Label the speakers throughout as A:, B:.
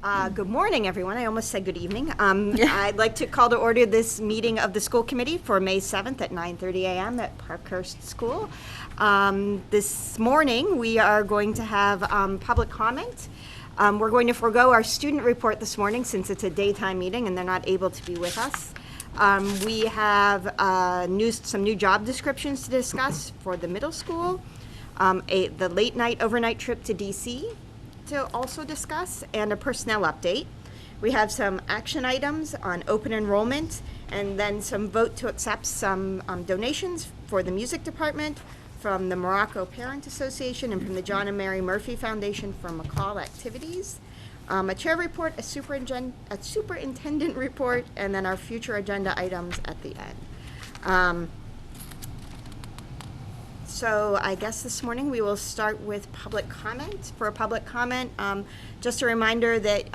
A: Good morning, everyone. I almost said good evening. I'd like to call to order this meeting of the school committee for May 7th at 9:30 a.m. at Parkhurst School. This morning, we are going to have public comment. We're going to forego our student report this morning since it's a daytime meeting and they're not able to be with us. We have some new job descriptions to discuss for the middle school, the late night overnight trip to DC to also discuss, and a personnel update. We have some action items on open enrollment, and then some vote to accept some donations for the music department from the Morocco Parent Association and from the John and Mary Murphy Foundation for McCall activities. A chair report, a superintendent report, and then our future agenda items at the end. So I guess this morning we will start with public comment. For a public comment, just a reminder that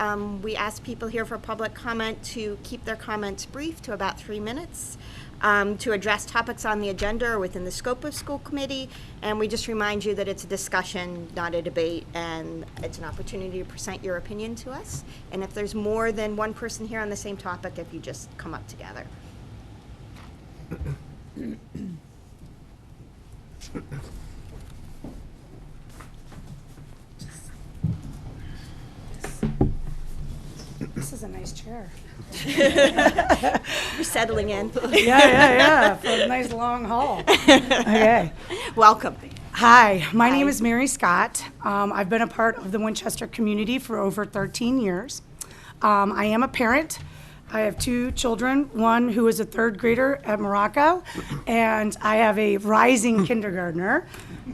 A: we ask people here for public comment to keep their comments brief to about 3 minutes, to address topics on the agenda or within the scope of school committee. And we just remind you that it's a discussion, not a debate, and it's an opportunity to present your opinion to us. And if there's more than one person here on the same topic, if you just come up together.
B: This is a nice chair.
A: You're settling in.
B: Yeah, for a nice long haul. Okay.
A: Welcome.
B: Hi, my name is Mary Scott. I've been a part of the Winchester community for over 13 years. I am a parent. I have 2 children, one who is a 3rd grader at Morocco, and I have a rising kindergartner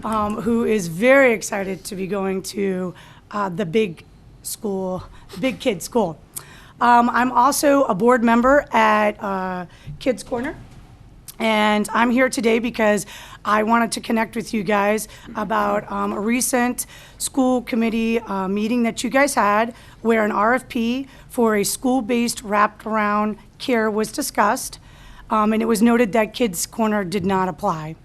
B: who is very excited to be going to the big kids school. I'm also a board member at Kids Corner, and I'm here today because I wanted to connect with you guys about a recent school committee meeting that you guys had where an RFP for a school-based wrapped around care was discussed, and it was noted that Kids Corner did not apply.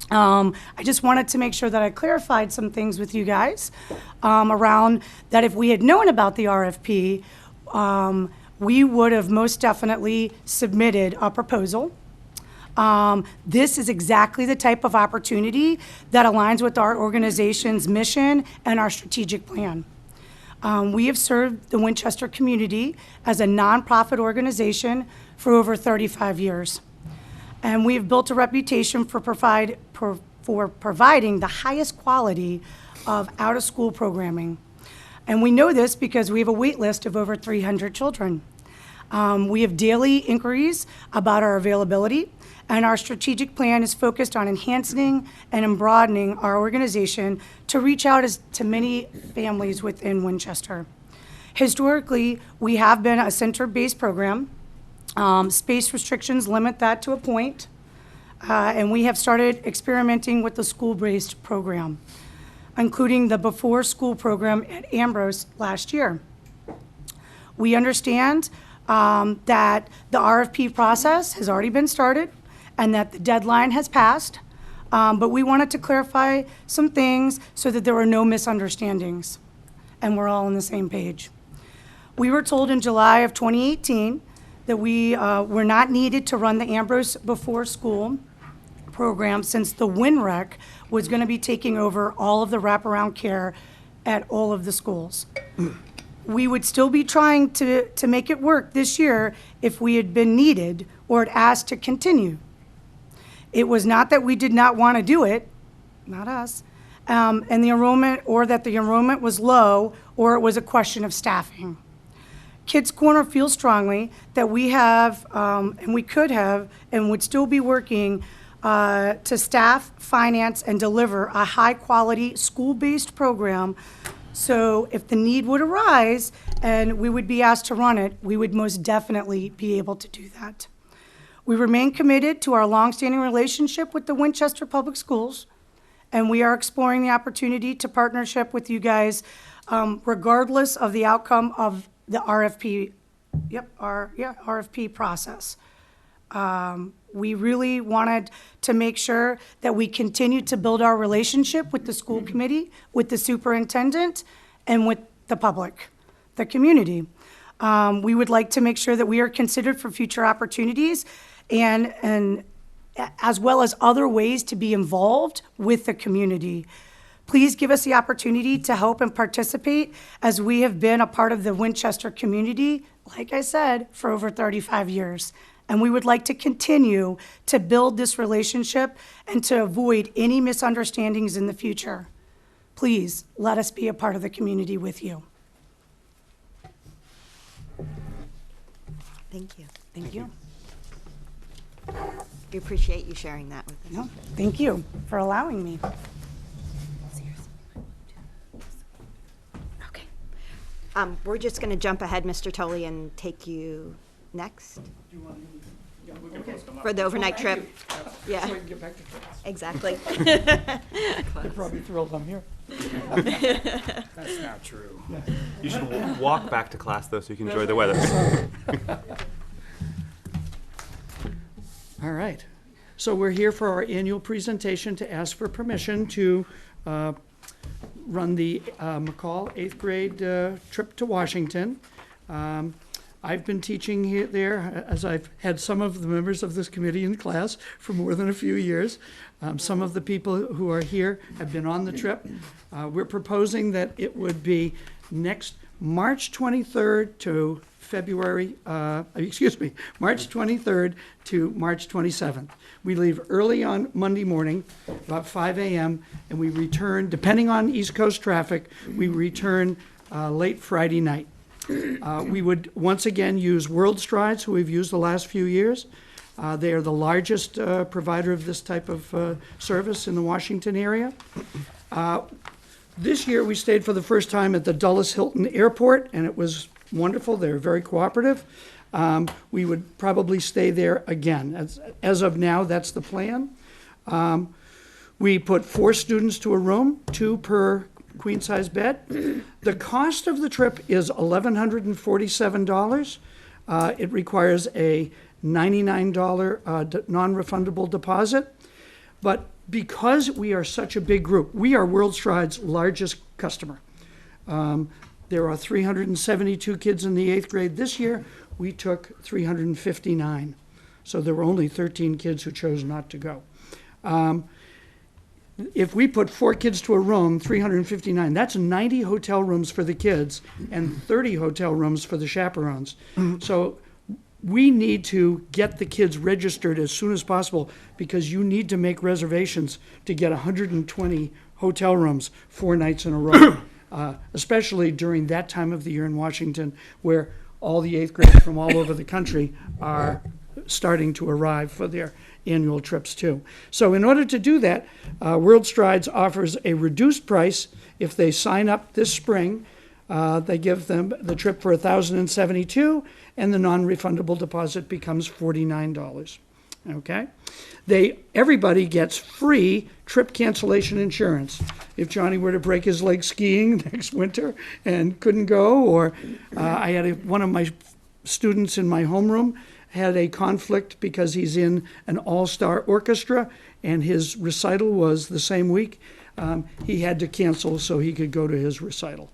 B: I just wanted to make sure that I clarified some things with you guys around that if we had known about the RFP, we would have most definitely submitted a proposal. This is exactly the type of opportunity that aligns with our organization's mission and our strategic plan. We have served the Winchester community as a nonprofit organization for over 35 years. And we have built a reputation for providing the highest quality of out-of-school programming. And we know this because we have a wait list of over 300 children. We have daily inquiries about our availability, and our strategic plan is focused on enhancing and broadening our organization to reach out to many families within Winchester. Historically, we have been a center-based program. Space restrictions limit that to a point, and we have started experimenting with the school-based program, including the before-school program at Ambrose last year. We understand that the RFP process has already been started and that the deadline has passed, but we wanted to clarify some things so that there were no misunderstandings and we're all on the same page. We were told in July of 2018 that we were not needed to run the Ambrose before school program since the WinRec was going to be taking over all of the wraparound care at all of the schools. We would still be trying to make it work this year if we had been needed or had asked to continue. It was not that we did not want to do it, not us, and the enrollment, or that the enrollment was low, or it was a question of staffing. Kids Corner feels strongly that we have, and we could have, and would still be working to staff, finance, and deliver a high-quality, school-based program. So if the need would arise and we would be asked to run it, we would most definitely be able to do that. We remain committed to our longstanding relationship with the Winchester Public Schools, and we are exploring the opportunity to partnership with you guys regardless of the outcome of the RFP, RFP process. We really wanted to make sure that we continue to build our relationship with the school committee, with the superintendent, and with the public. the community. We would like to make sure that we are considered for future opportunities and as well as other ways to be involved with the community. Please give us the opportunity to help and participate, as we have been a part of the Winchester community, like I said, for over 35 years. And we would like to continue to build this relationship and to avoid any misunderstandings in the future. Please let us be a part of the community with you.
A: Thank you.
B: Thank you.
A: We appreciate you sharing that with us.
B: No, thank you for allowing me.
A: Okay. We're just going to jump ahead, Mr. Tully, and take you next for the overnight trip. Yeah,
C: So we can get back to class.
A: exactly.
C: They're probably thrilled I'm here.
D: That's not true. You should walk back to class, though, so you can enjoy the weather.
C: All right. So we're here for our annual presentation to ask for permission to run the McCall 8th grade trip to Washington. I've been teaching here, there, as I've had some of the members of this committee in class for more than a few years. Some of the people who are here have been on the trip. We're proposing that it would be next March 23rd to March 23rd to March 27th. We leave early on Monday morning, about 5 a.m., and we return, depending on East Coast traffic, we return late Friday night. We would once again use World Strides, who we've used the last few years. They are the largest provider of this type of service in the Washington area. This year, we stayed for the first time at the Dulles Hilton Airport, and it was wonderful. They were very cooperative. We would probably stay there again. As of now, that's the plan. We put 4 students to a room, 2 per queen-size bed. The cost of the trip is $1,147. It requires a $99 non-refundable deposit. But because we are such a big group, we are World Stride's largest customer. There are 372 kids in the 8th grade this year. We took 359. So there were only 13 kids who chose not to go. If we put 4 kids to a room, 359, that's 90 hotel rooms for the kids and 30 hotel rooms for the chaperones. So we need to get the kids registered as soon as possible, because you need to make reservations to get 120 hotel rooms 4 nights in a row, especially during that time of the year in Washington, where all the 8th graders from all over the country are starting to arrive for their annual trips too. So in order to do that, World Strides offers a reduced price. If they sign up this spring, they give them the trip for $1,072, and the non-refundable deposit becomes $49. Okay? Everybody gets free trip cancellation insurance. If Johnny were to break his leg skiing next winter and couldn't go, or I had one of my students in my homeroom had a conflict because he's in an all-star orchestra and his recital was the same week, he had to cancel so he could go to his recital.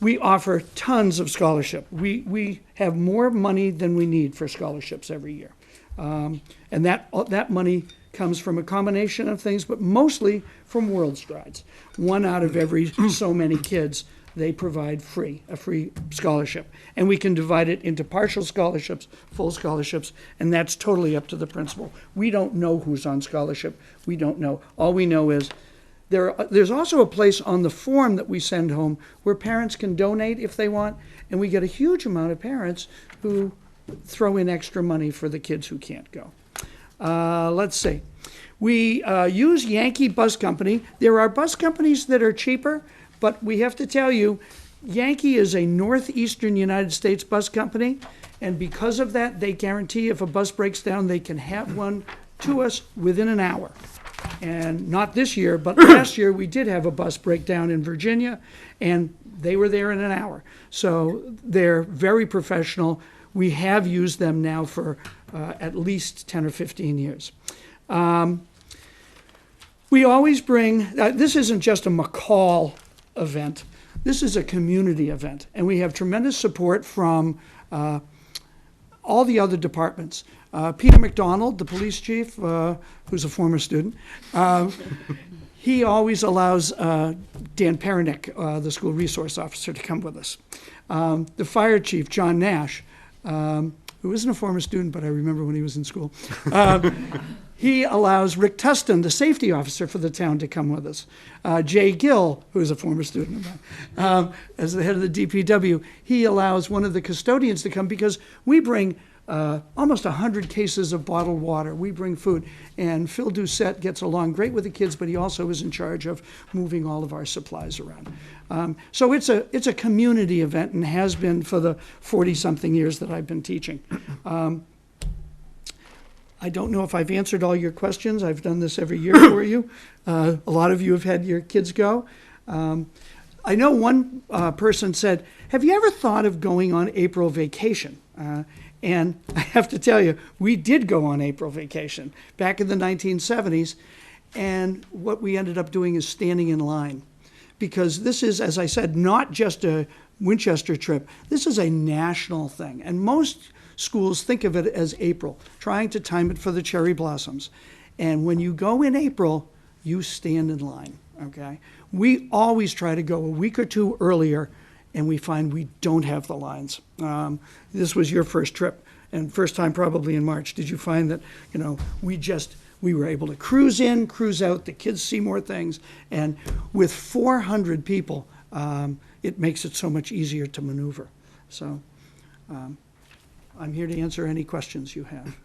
C: We offer tons of scholarship. We have more money than we need for scholarships every year. And that money comes from a combination of things, but mostly from World Strides. 1 out of every so many kids, they provide a free scholarship. And we can divide it into partial scholarships, full scholarships, and that's totally up to the principal. We don't know who's on scholarship. We don't know. All we know is there's also a place on the form that we send home where parents can donate if they want, and we get a huge amount of parents who throw in extra money for the kids who can't go. Let's see. We use Yankee Bus Company. There are bus companies that are cheaper, but we have to tell you, Yankee is a northeastern United States bus company, and because of that, they guarantee if a bus breaks down, they can have one to us within an hour. And not this year, but last year we did have a bus breakdown in Virginia, and they were there in an hour. So they're very professional. We have used them now for at least 10 or 15 years. We always bring, this isn't just a McCall event. this is a community event, and we have tremendous support from all the other departments. Peter McDonald, the police chief, who's a former student, he always allows Dan Perenick, the school resource officer, to come with us. The fire chief, John Nash, who isn't a former student, but I remember when he was in school, he allows Rick Tustin, the safety officer for the town, to come with us. Jay Gill, who is a former student of mine, as the head of the DPW, he allows one of the custodians to come because we bring almost 100 cases of bottled water. We bring food. And Phil Doucette gets along great with the kids, but he also is in charge of moving all of our supplies around. So it's a community event and has been for the 40-something years that I've been teaching. I don't know if I've answered all your questions. I've done this every year for you. A lot of you have had your kids go. I know one person said, have you ever thought of going on April vacation? And I have to tell you, we did go on April vacation back in the 1970s. And what we ended up doing is standing in line. Because this is, as I said, not just a Winchester trip. This is a national thing. And most schools think of it as April, trying to time it for the cherry blossoms. And when you go in April, you stand in line, okay? We always try to go a week or two earlier, and we find we don't have the lines. This was your first trip, and first time probably in March. Did you find that, we were able to cruise in, cruise out, the kids see more things, and with 400 people, it makes it so much easier to maneuver. So, I'm here to answer any questions you have.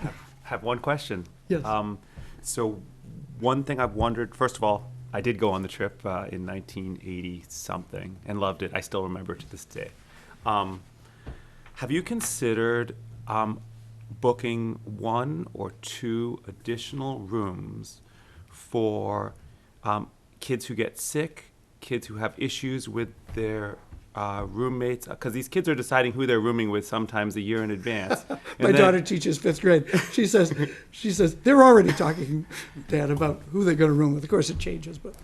D: I have one question.
C: Yes.
D: So one thing I've wondered, first of all, I did go on the trip in 1980-something and loved it. I still remember it to this day. Have you considered booking 1 or 2 additional rooms for kids who get sick, kids who have issues with their roommates, because these kids are deciding who they're rooming with sometimes a year in advance.
C: My daughter teaches 5th grade. She says they're already talking, Dad, about who they're going to room with. Of course, it changes, but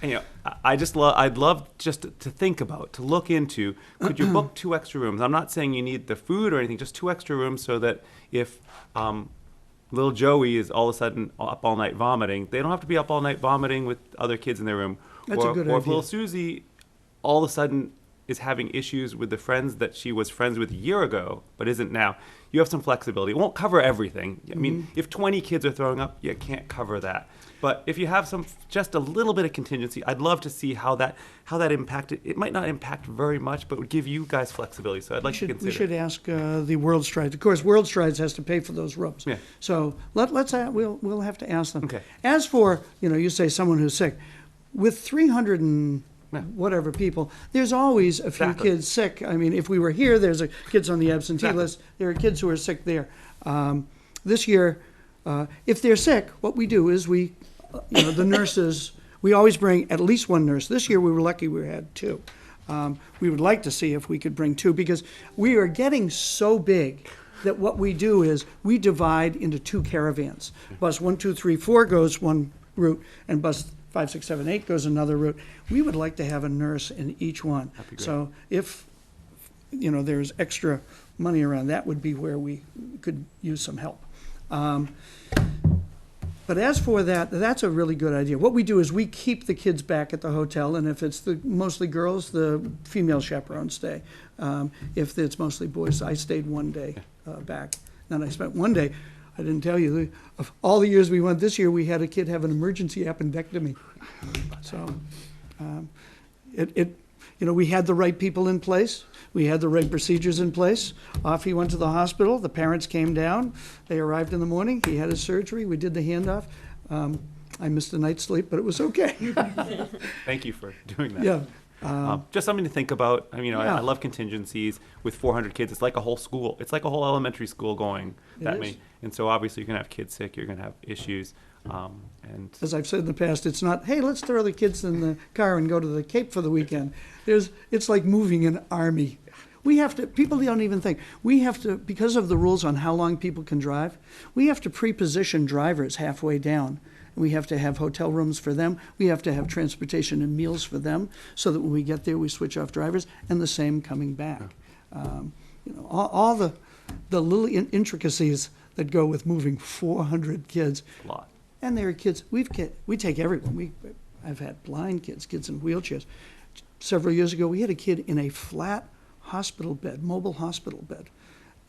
D: I'd love just to think about, to look into. Could you book 2 extra rooms? I'm not saying you need the food or anything, just 2 extra rooms so that if little Joey is all of a sudden up all night vomiting, they don't have to be up all night vomiting with other kids in their room.
C: That's a good
D: or if
C: idea.
D: little Susie all of a sudden is having issues with the friends that she was friends with a year ago but isn't now, you have some flexibility. It won't cover everything. I mean, if 20 kids are throwing up, you can't cover that. But if you have just a little bit of contingency, I'd love to see how that impacted. It might not impact very much, but would give you guys flexibility. So I'd like to consider.
C: We should ask the World Strides. Of course, World Strides has to pay for those rooms.
D: Yeah.
C: So we'll have to ask them.
D: Okay.
C: As for you say someone who's sick, with 300 and whatever people, there's always a few
D: Exactly.
C: kids sick. I mean, if we were here, there's kids on the absentee list. There are kids who are sick there. This year, if they're sick, what we do is the nurses, we always bring at least 1 nurse. This year we were lucky we had 2. We would like to see if we could bring 2 because we are getting so big that what we do is we divide into 2 caravans. Bus 1, 2, 3, 4 goes one route, and bus 5, 6, 7, 8 goes another route. We would like to have a nurse in each one.
D: That'd be great.
C: So if there's extra money around, that would be where we could use some help. But as for that's a really good idea. What we do is we keep the kids back at the hotel, and if it's mostly girls, the female chaperones stay. If it's mostly boys, I stayed 1 day back. Then I spent 1 day. I didn't tell you, of all the years we went, this year we had a kid have an emergency appendectomy. So, we had the right people in place. We had the right procedures in place. Off he went to the hospital. The parents came down. They arrived in the morning. He had his surgery. We did the handoff. I missed a night's sleep, but it was okay.
D: Thank you for doing that.
C: Yeah.
D: Just something to think about. I mean,
C: Yeah.
D: I love contingencies with 400 kids. It's like a whole school. It's like a whole elementary school going that
C: is.
D: many. And so obviously you're going to have kids sick. You're going to have issues. And
C: As I've said in the past, it's not, hey, let's throw the kids in the car and go to the Cape for the weekend. It's like moving an army. People don't even think, we have to, because of the rules on how long people can drive, we have to pre-position drivers halfway down we have to have hotel rooms for them. We have to have transportation and meals for them, so that when we get there, we switch off drivers, and the same coming back. All the little intricacies that go with moving 400 kids.
D: A lot.
C: And there are kids, we take everyone. I've had blind kids, kids in wheelchairs. Several years ago, we had a kid in a flat hospital bed, mobile hospital bed.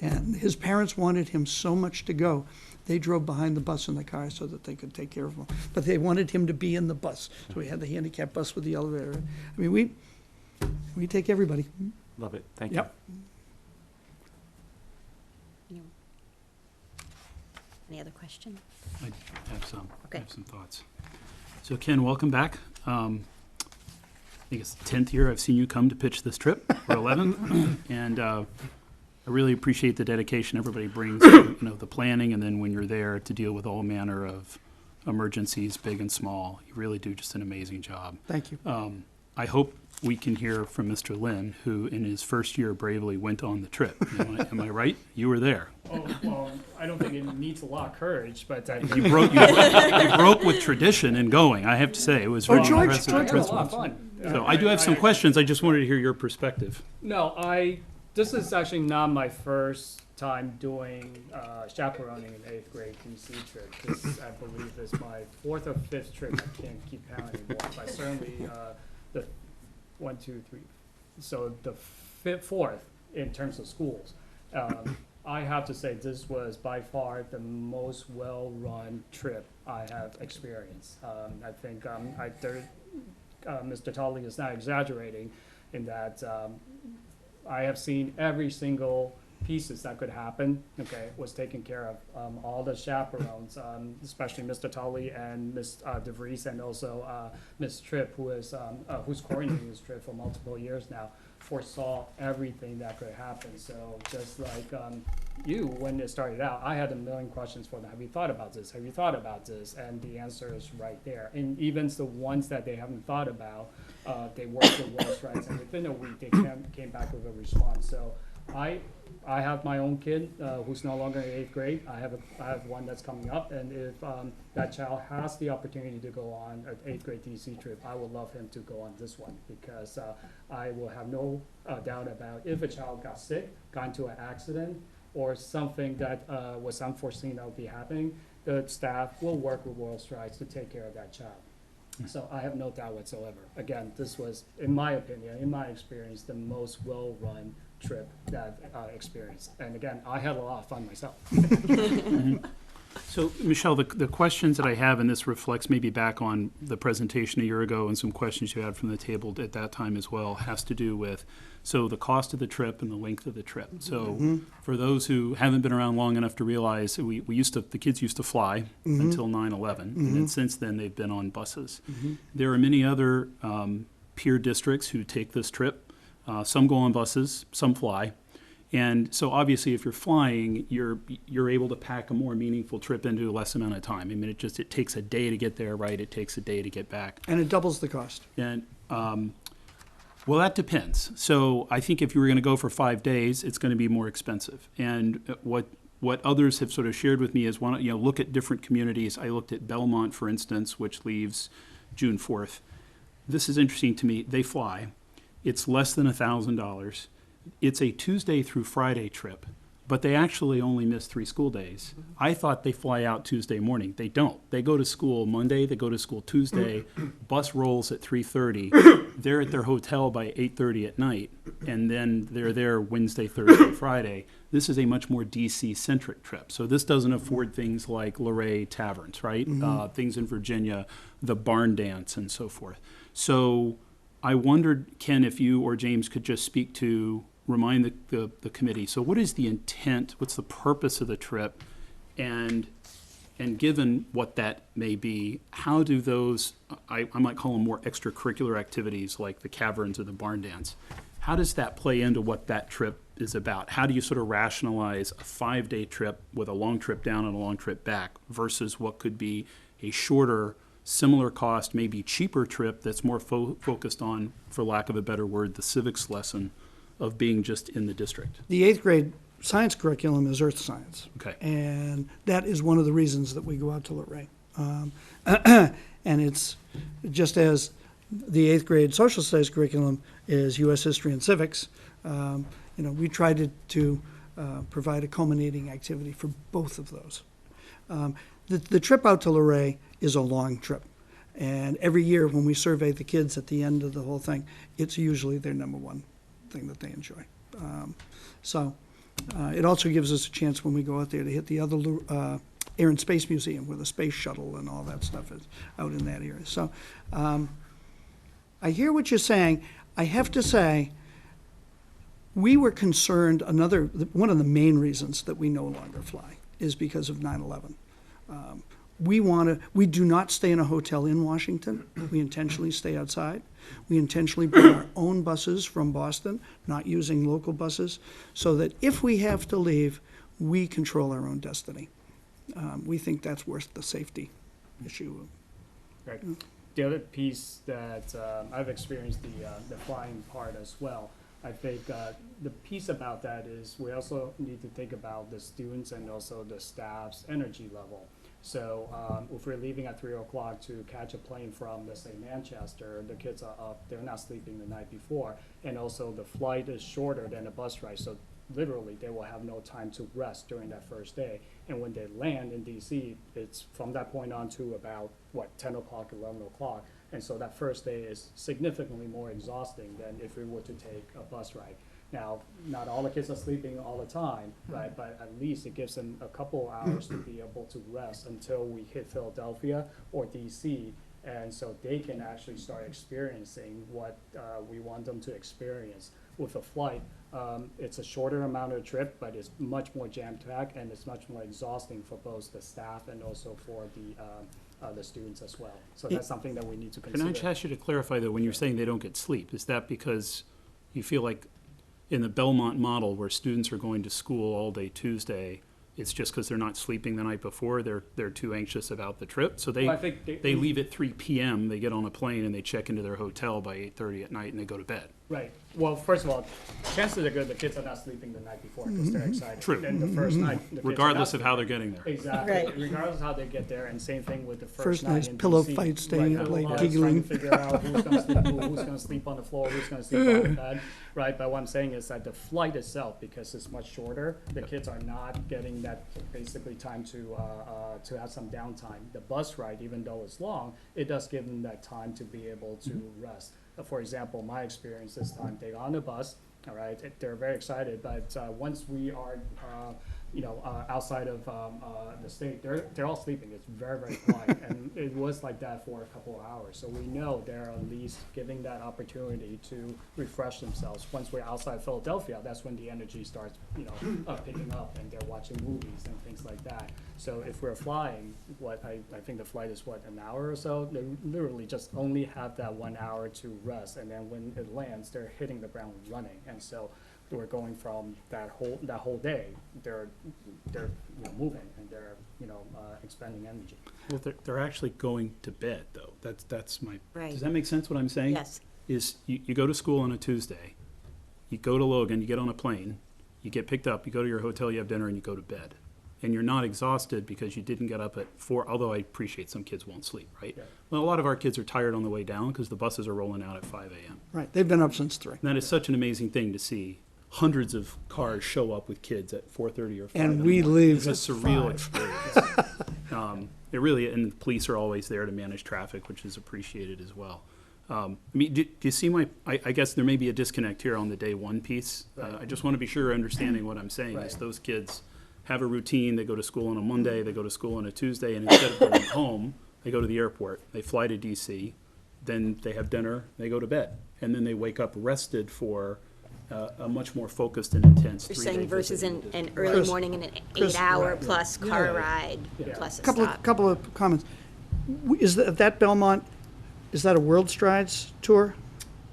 C: And his parents wanted him so much to go, they drove behind the bus in the car so that they could take care of him. But they wanted him to be in the bus. So we had the handicap bus with the elevator. I mean, we take everybody.
D: Love it. Thank you.
C: Yep.
A: Any other questions?
E: I have some.
A: Okay.
E: I have some thoughts. So Ken, welcome back. I think it's the 10th year I've seen you come to pitch this trip, or 11th, and I really appreciate the dedication everybody brings, the planning, and then when you're there to deal with all manner of emergencies, big and small. You really do just an amazing job.
C: Thank you.
E: I hope we can hear from Mr. Lynn, who in his first year bravely went on the trip. Am I right? You were there.
F: Oh, well, I don't think it needs a lot of courage, but I
E: You broke with tradition in going. I have to say, it was very
C: George,
E: impressive.
F: I had a lot of fun.
E: So I do have some questions. I just wanted to hear your perspective.
F: No, this is actually not my first time doing chaperoning an 8th grade DC trip. This, I believe, is my 4th or 5th trip. I can't keep count anymore, but certainly the 1, 2, 3. So the 4th in terms of schools. I have to say this was by far the most well-run trip I have experienced. I think Mr. Tolley is not exaggerating in that I have seen every single pieces that could happen, was taken care of. All the chaperones, especially Mr. Tolley and Ms. DeVries, and also Ms. Tripp, who's coordinating this trip for multiple years now, foresaw everything that could happen. So just like when it started out, I had a million questions for them. Have you thought about this? Have you thought about this? And the answer is right there. And even the ones that they haven't thought about, they worked with World Strides, and within a week they came back with a response. So I have my own kid who's no longer in 8th grade. I have one that's coming up, and if that child has the opportunity to go on an 8th grade DC trip, I would love him to go on this one, because I will have no doubt about if a child got sick, got into an accident, or something that was unforeseen that would be happening, the staff will work with World Strides to take care of that child. So I have no doubt whatsoever. Again, this was, in my opinion, in my experience, the most well-run trip that I experienced. And again, I had a lot of fun myself.
E: So, Michelle, the questions that I have, and this reflects maybe back on the presentation a year ago and some questions you had from the table at that time as well, has to do with, so the cost of the trip and the length of the trip. So for those who haven't been around long enough to realize, the kids used to fly until 9/11, and then since then they've been on buses. There are many other peer districts who take this trip. Some go on buses, some fly. And so obviously if you're flying, you're able to pack a more meaningful trip into a less amount of time. I mean, it takes a day to get there, right? It takes a day to get back.
C: And it doubles the cost.
E: And well, that depends. So I think if you were going to go for 5 days, it's going to be more expensive. And what others have sort of shared with me is, look at different communities. I looked at Belmont, for instance, which leaves June 4th. This is interesting to me. They fly. It's less than $1,000. It's a Tuesday through Friday trip, but they actually only miss 3 school days. I thought they fly out Tuesday morning. They don't. They go to school Monday, they go to school Tuesday, bus rolls at 3:30. They're at their hotel by 8:30 at night, and then they're there Wednesday, Thursday, Friday. This is a much more DC-centric trip. So this doesn't afford things like Luray Taverns, right? Things in Virginia, the barn dance, and so forth. So I wondered, Ken, if you or James could just speak to, remind the committee. So what is the intent, what's the purpose of the trip? And given what that may be, how do those, I might call them more extracurricular activities like the caverns or the barn dance, how does that play into what that trip is about? How do you sort of rationalize a 5-day trip with a long trip down and a long trip back versus what could be a shorter, similar cost, maybe cheaper trip that's more focused on, for lack of a better word, the civics lesson of being just in the district?
C: The 8th grade science curriculum is earth science.
E: Okay.
C: And that is one of the reasons that we go out to Luray. And it's just as the 8th grade social studies curriculum is U.S. history and civics. We tried to provide a culminating activity for both of those. The trip out to Luray is a long trip. And every year when we survey the kids at the end of the whole thing, it's usually their number one thing that they enjoy. It also gives us a chance when we go out there to hit the other Air and Space Museum where the space shuttle and all that stuff is out in that area. So I hear what you're saying. I have to say, we were concerned, one of the main reasons that we no longer fly is because of 9/11. We do not stay in a hotel in Washington. We intentionally stay outside. We intentionally bring our own buses from Boston, not using local buses, so that if we have to leave, we control our own destiny. We think that's worth the safety issue.
F: Right. The other piece that I've experienced the flying part as well. I think the piece about that is we also need to think about the students and also the staff's energy level. So if we're leaving at 3 o'clock to catch a plane from, let's say, Manchester, the kids are up, they're not sleeping the night before, and also the flight is shorter than a bus ride, so literally they will have no time to rest during that first day. And when they land in DC, it's from that point on to about, 10 o'clock, 11 o'clock. And so that first day is significantly more exhausting than if we were to take a bus ride. Now, not all the kids are sleeping all the time, right? But at least it gives them a couple hours to be able to rest until we hit Philadelphia or DC. And so they can actually start experiencing what we want them to experience. With a flight, it's a shorter amount of trip, but it's much more jam-packed and it's much more exhausting for both the staff and also for the students as well. So that's something that we need to
E: Can
F: consider.
E: I just ask you to clarify, though, when you're saying they don't get sleep, is that because you feel like in the Belmont model where students are going to school all day Tuesday, it's just because they're not sleeping the night before, they're too anxious about the trip? So
F: Well, I think
E: they leave at 3 p.m., they get on a plane and they check into their hotel by 8:30 at night and they go to bed.
F: Right. Well, first of all, chances are good the kids are not sleeping the night before because they're excited.
E: True.
F: And the first night, the kids are
E: Regardless
F: not
E: of how they're getting there.
F: Exactly.
A: Right.
F: Regardless of how they get there, and same thing with the first
C: First
F: night
C: night's
F: in
C: pillow
F: DC.
C: fight, staying
F: Right,
C: up late,
F: pillow fights,
C: giggling.
F: Trying to figure out who's going to sleep who's going to sleep on the floor, who's going to sleep on the bed, right? But what I'm saying is that the flight itself, because it's much shorter, the kids are not getting that basically time to have some downtime. The bus ride, even though it's long, it does give them that time to be able to rest. For example, my experience this time, they got on the bus, all right, they're very excited, but once we are, outside of the state, they're all sleeping. It's very, very quiet, and it was like that for a couple of hours. So we know they're at least giving that opportunity to refresh themselves. Once we're outside Philadelphia, that's when the energy starts, picking up, and they're watching movies and things like that. So if we're flying, I think the flight is an hour or so. They literally just only have that 1 hour to rest, and then when it lands, they're hitting the ground running. And so we're going from that whole day. They're moving and they're expending energy.
E: Well, they're actually going to bed, though. That's my.
A: Right.
E: Does that make sense? What I'm saying?
A: Yes.
E: Is you go to school on a Tuesday, you go to Logan, you get on a plane, you get picked up, you go to your hotel, you have dinner, and you go to bed. And you're not exhausted because you didn't get up at 4, although I appreciate some kids won't sleep, right?
F: Yeah.
E: Well, a lot of our kids are tired on the way down because the buses are rolling out at 5 a.m.
C: Right, they've been up since 3.
E: And that is such an amazing thing to see. Hundreds of cars show up with kids at 4:30 or 5 in
C: And
E: the
C: we
E: morning.
C: leave
E: It's a
C: at
E: surreal
C: 5.
E: experience. It really, and the police are always there to manage traffic, which is appreciated as well. I mean, do you see I guess there may be a disconnect here on the day one piece. I just want to be sure you're understanding what I'm saying is
F: Right.
E: those kids have a routine. They go to school on a Monday, they go to school on a Tuesday, and instead of going home, they go to the airport, they fly to DC, then they have dinner, they go to bed, and then they wake up rested for a much more focused and intense
A: You're
E: 3-day
A: saying versus
E: visit.
A: an early
C: Chris-
A: morning and an
C: Chris-
A: 8-hour plus car
E: Yeah.
A: ride
F: Yeah.
A: plus a
C: Couple
A: stop.
C: of comments. Is that Belmont, is that a World Strides tour?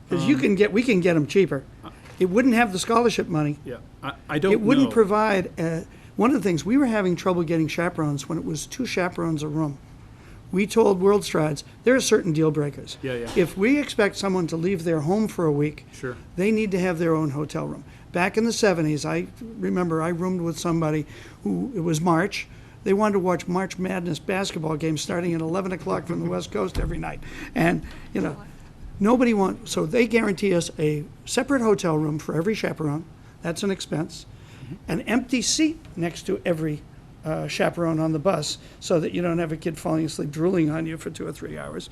C: Because we can get them cheaper. It wouldn't have the scholarship money.
E: Yeah, I don't know.
C: It wouldn't provide, one of the things, we were having trouble getting chaperones when it was 2 chaperones a room. We told World Strides, there are certain deal breakers.
E: Yeah.
C: If we expect someone to leave their home for a week,
E: Sure.
C: they need to have their own hotel room. Back in the 70s, I remember I roomed with somebody who, it was March, They wanted to watch March Madness basketball games starting at 11 o'clock from the West Coast every night. And, nobody wants, so they guarantee us a separate hotel room for every chaperone. That's an expense. An empty seat next to every chaperone on the bus so that you don't have a kid falling asleep drooling on you for 2 or 3 hours.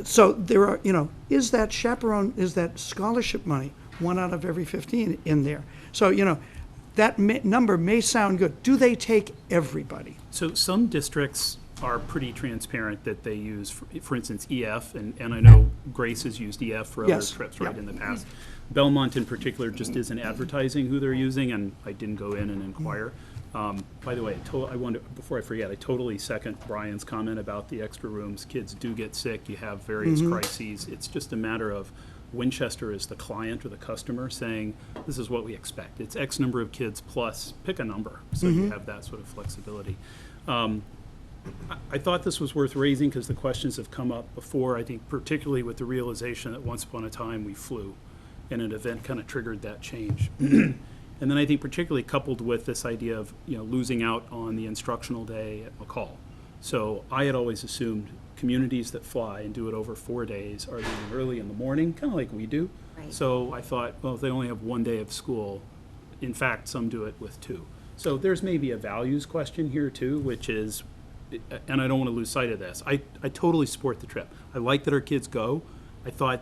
C: So there are, is that scholarship money, 1 out of every 15 in there? So, that number may sound good. Do they take everybody?
E: So some districts are pretty transparent that they use, for instance, EF, and I know Grace has used EF for other
C: Yes.
E: trips, right,
C: Yep.
E: in the past. Belmont in particular just isn't advertising who they're using, and I didn't go in and inquire. By the way, before I forget, I totally second Brian's comment about the extra rooms. Kids do get sick, you have various crises. It's just a matter of Winchester is the client or the customer saying, this is what we expect. It's X number of kids plus, pick a number, so you have that sort of flexibility. I thought this was worth raising because the questions have come up before, I think particularly with the realization that once upon a time we flew, and an event kind of triggered that change. And then I think particularly coupled with this idea of losing out on the instructional day at McCall. So I had always assumed communities that fly and do it over 4 days are leaving early in the morning, kind of like we do.
A: Right.
E: So I thought, well, if they only have 1 day of school, in fact, some do it with 2. So there's maybe a values question here too, which is, and I don't want to lose sight of this, I totally support the trip. I like that our kids go. I thought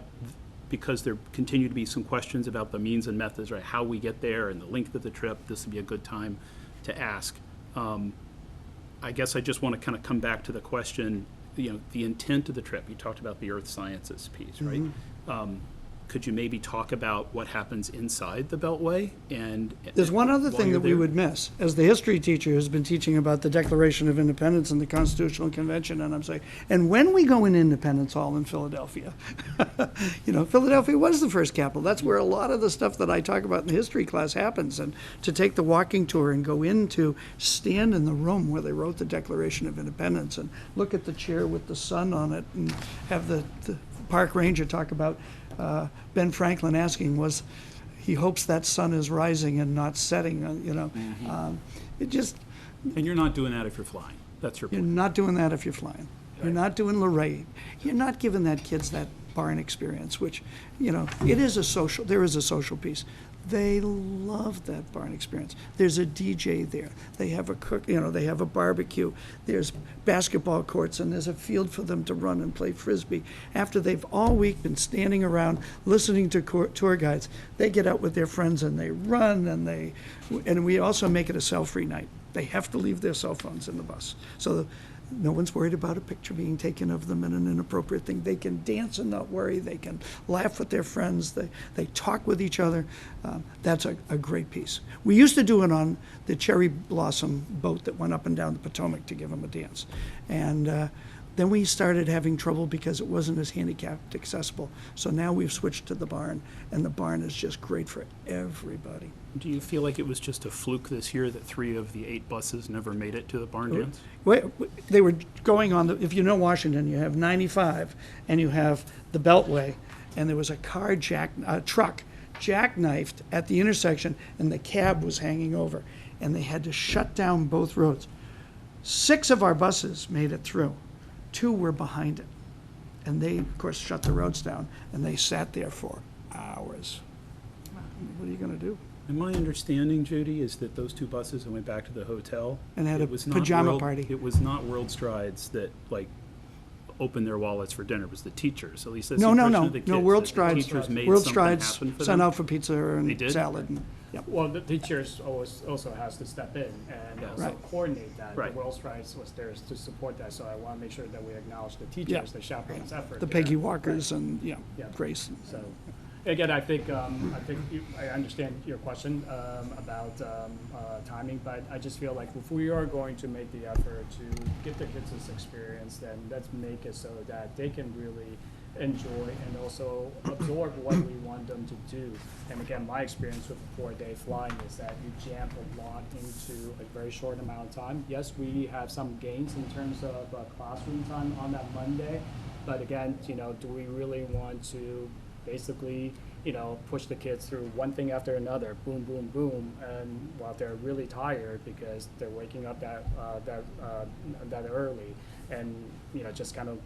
E: because there continue to be some questions about the means and methods, right, how we get there and the length of the trip, this would be a good time to ask. I guess I just want to kind of come back to the question, the intent of the trip. You talked about the earth sciences piece, right? Could you maybe talk about what happens inside the Beltway? And
C: There's one other
E: while
C: thing
E: you're
C: that we
E: there?
C: would miss. As the history teacher who's been teaching about the Declaration of Independence and the Constitutional Convention, and I'm saying, and when we go in Independence Hall in Philadelphia, Philadelphia was the first capital. That's where a lot of the stuff that I talk about in the history class happens. And to take the walking tour and go into, stand in the room where they wrote the Declaration of Independence and look at the chair with the sun on it and have the park ranger talk about Ben Franklin asking, he hopes that sun is rising and not setting, it just,
E: And you're not doing that if you're flying. That's your
C: you're
E: point.
C: not doing that if you're flying. You're not doing Luray. You're not giving that kids that barn experience, which, there is a social piece. They love that barn experience. There's a DJ there. They have a cook, they have a barbecue. There's basketball courts and there's a field for them to run and play Frisbee. After they've all week been standing around listening to tour guides, they get out with their friends and they run and we also make it a cell-free night. They have to leave their cell phones in the bus. So no one's worried about a picture being taken of them and an inappropriate thing. They can dance and not worry. They can laugh with their friends. They talk with each other. That's a great piece. We used to do it on the cherry blossom boat that went up and down the Potomac to give them a dance. And then we started having trouble because it wasn't as handicapped accessible. So now we've switched to the barn, and the barn is just great for everybody.
E: Do you feel like it was just a fluke this year that 3 of the 8 buses never made it to the barn dance?
C: They were going on, if you know Washington, you have 95 and you have the Beltway, and there was a truck jackknifed at the intersection and the cab was hanging over, and they had to shut down both roads. 6 of our buses made it through. 2 were behind it. And they, of course, shut the roads down, and they sat there for hours. What are you going to do?
E: And my understanding, Judy, is that those 2 buses that went back to the hotel
C: And had a
E: it was not
C: pajama
E: World-
C: party.
E: It was not World Strides that opened their wallets for dinner. It was the teachers. At least that's
C: No,
E: the
C: no,
E: impression
C: no,
E: of the kids.
C: no, World
E: that the
C: Strides,
E: teachers made
C: World
E: something
C: Strides
E: happen for
C: sent
E: them.
C: out for pizza
E: They
C: and
E: did?
C: salad. And, yep.
F: Well, the teachers also has to step in and also
C: Right.
F: coordinate that.
E: Right.
F: The World Strides was there to support that, so I want to make sure that we acknowledge the
C: Yeah.
F: teachers, the chaperones' effort.
C: The
F: there.
C: Peggy Walkers
F: Right.
C: and,
F: Yeah.
C: Grace.
F: So, again, I think I understand your question about timing, but I just feel like if we are going to make the effort to give the kids this experience, then let's make it so that they can really enjoy and also absorb what we want them to do. And again, my experience with a 4-day flying is that you jam a lot into a very short amount of time. Yes, we have some gains in terms of classroom time on that Monday, but again, do we really want to basically push the kids through one thing after another, boom, boom, boom, and while they're really tired because they're waking up that early, and just kind of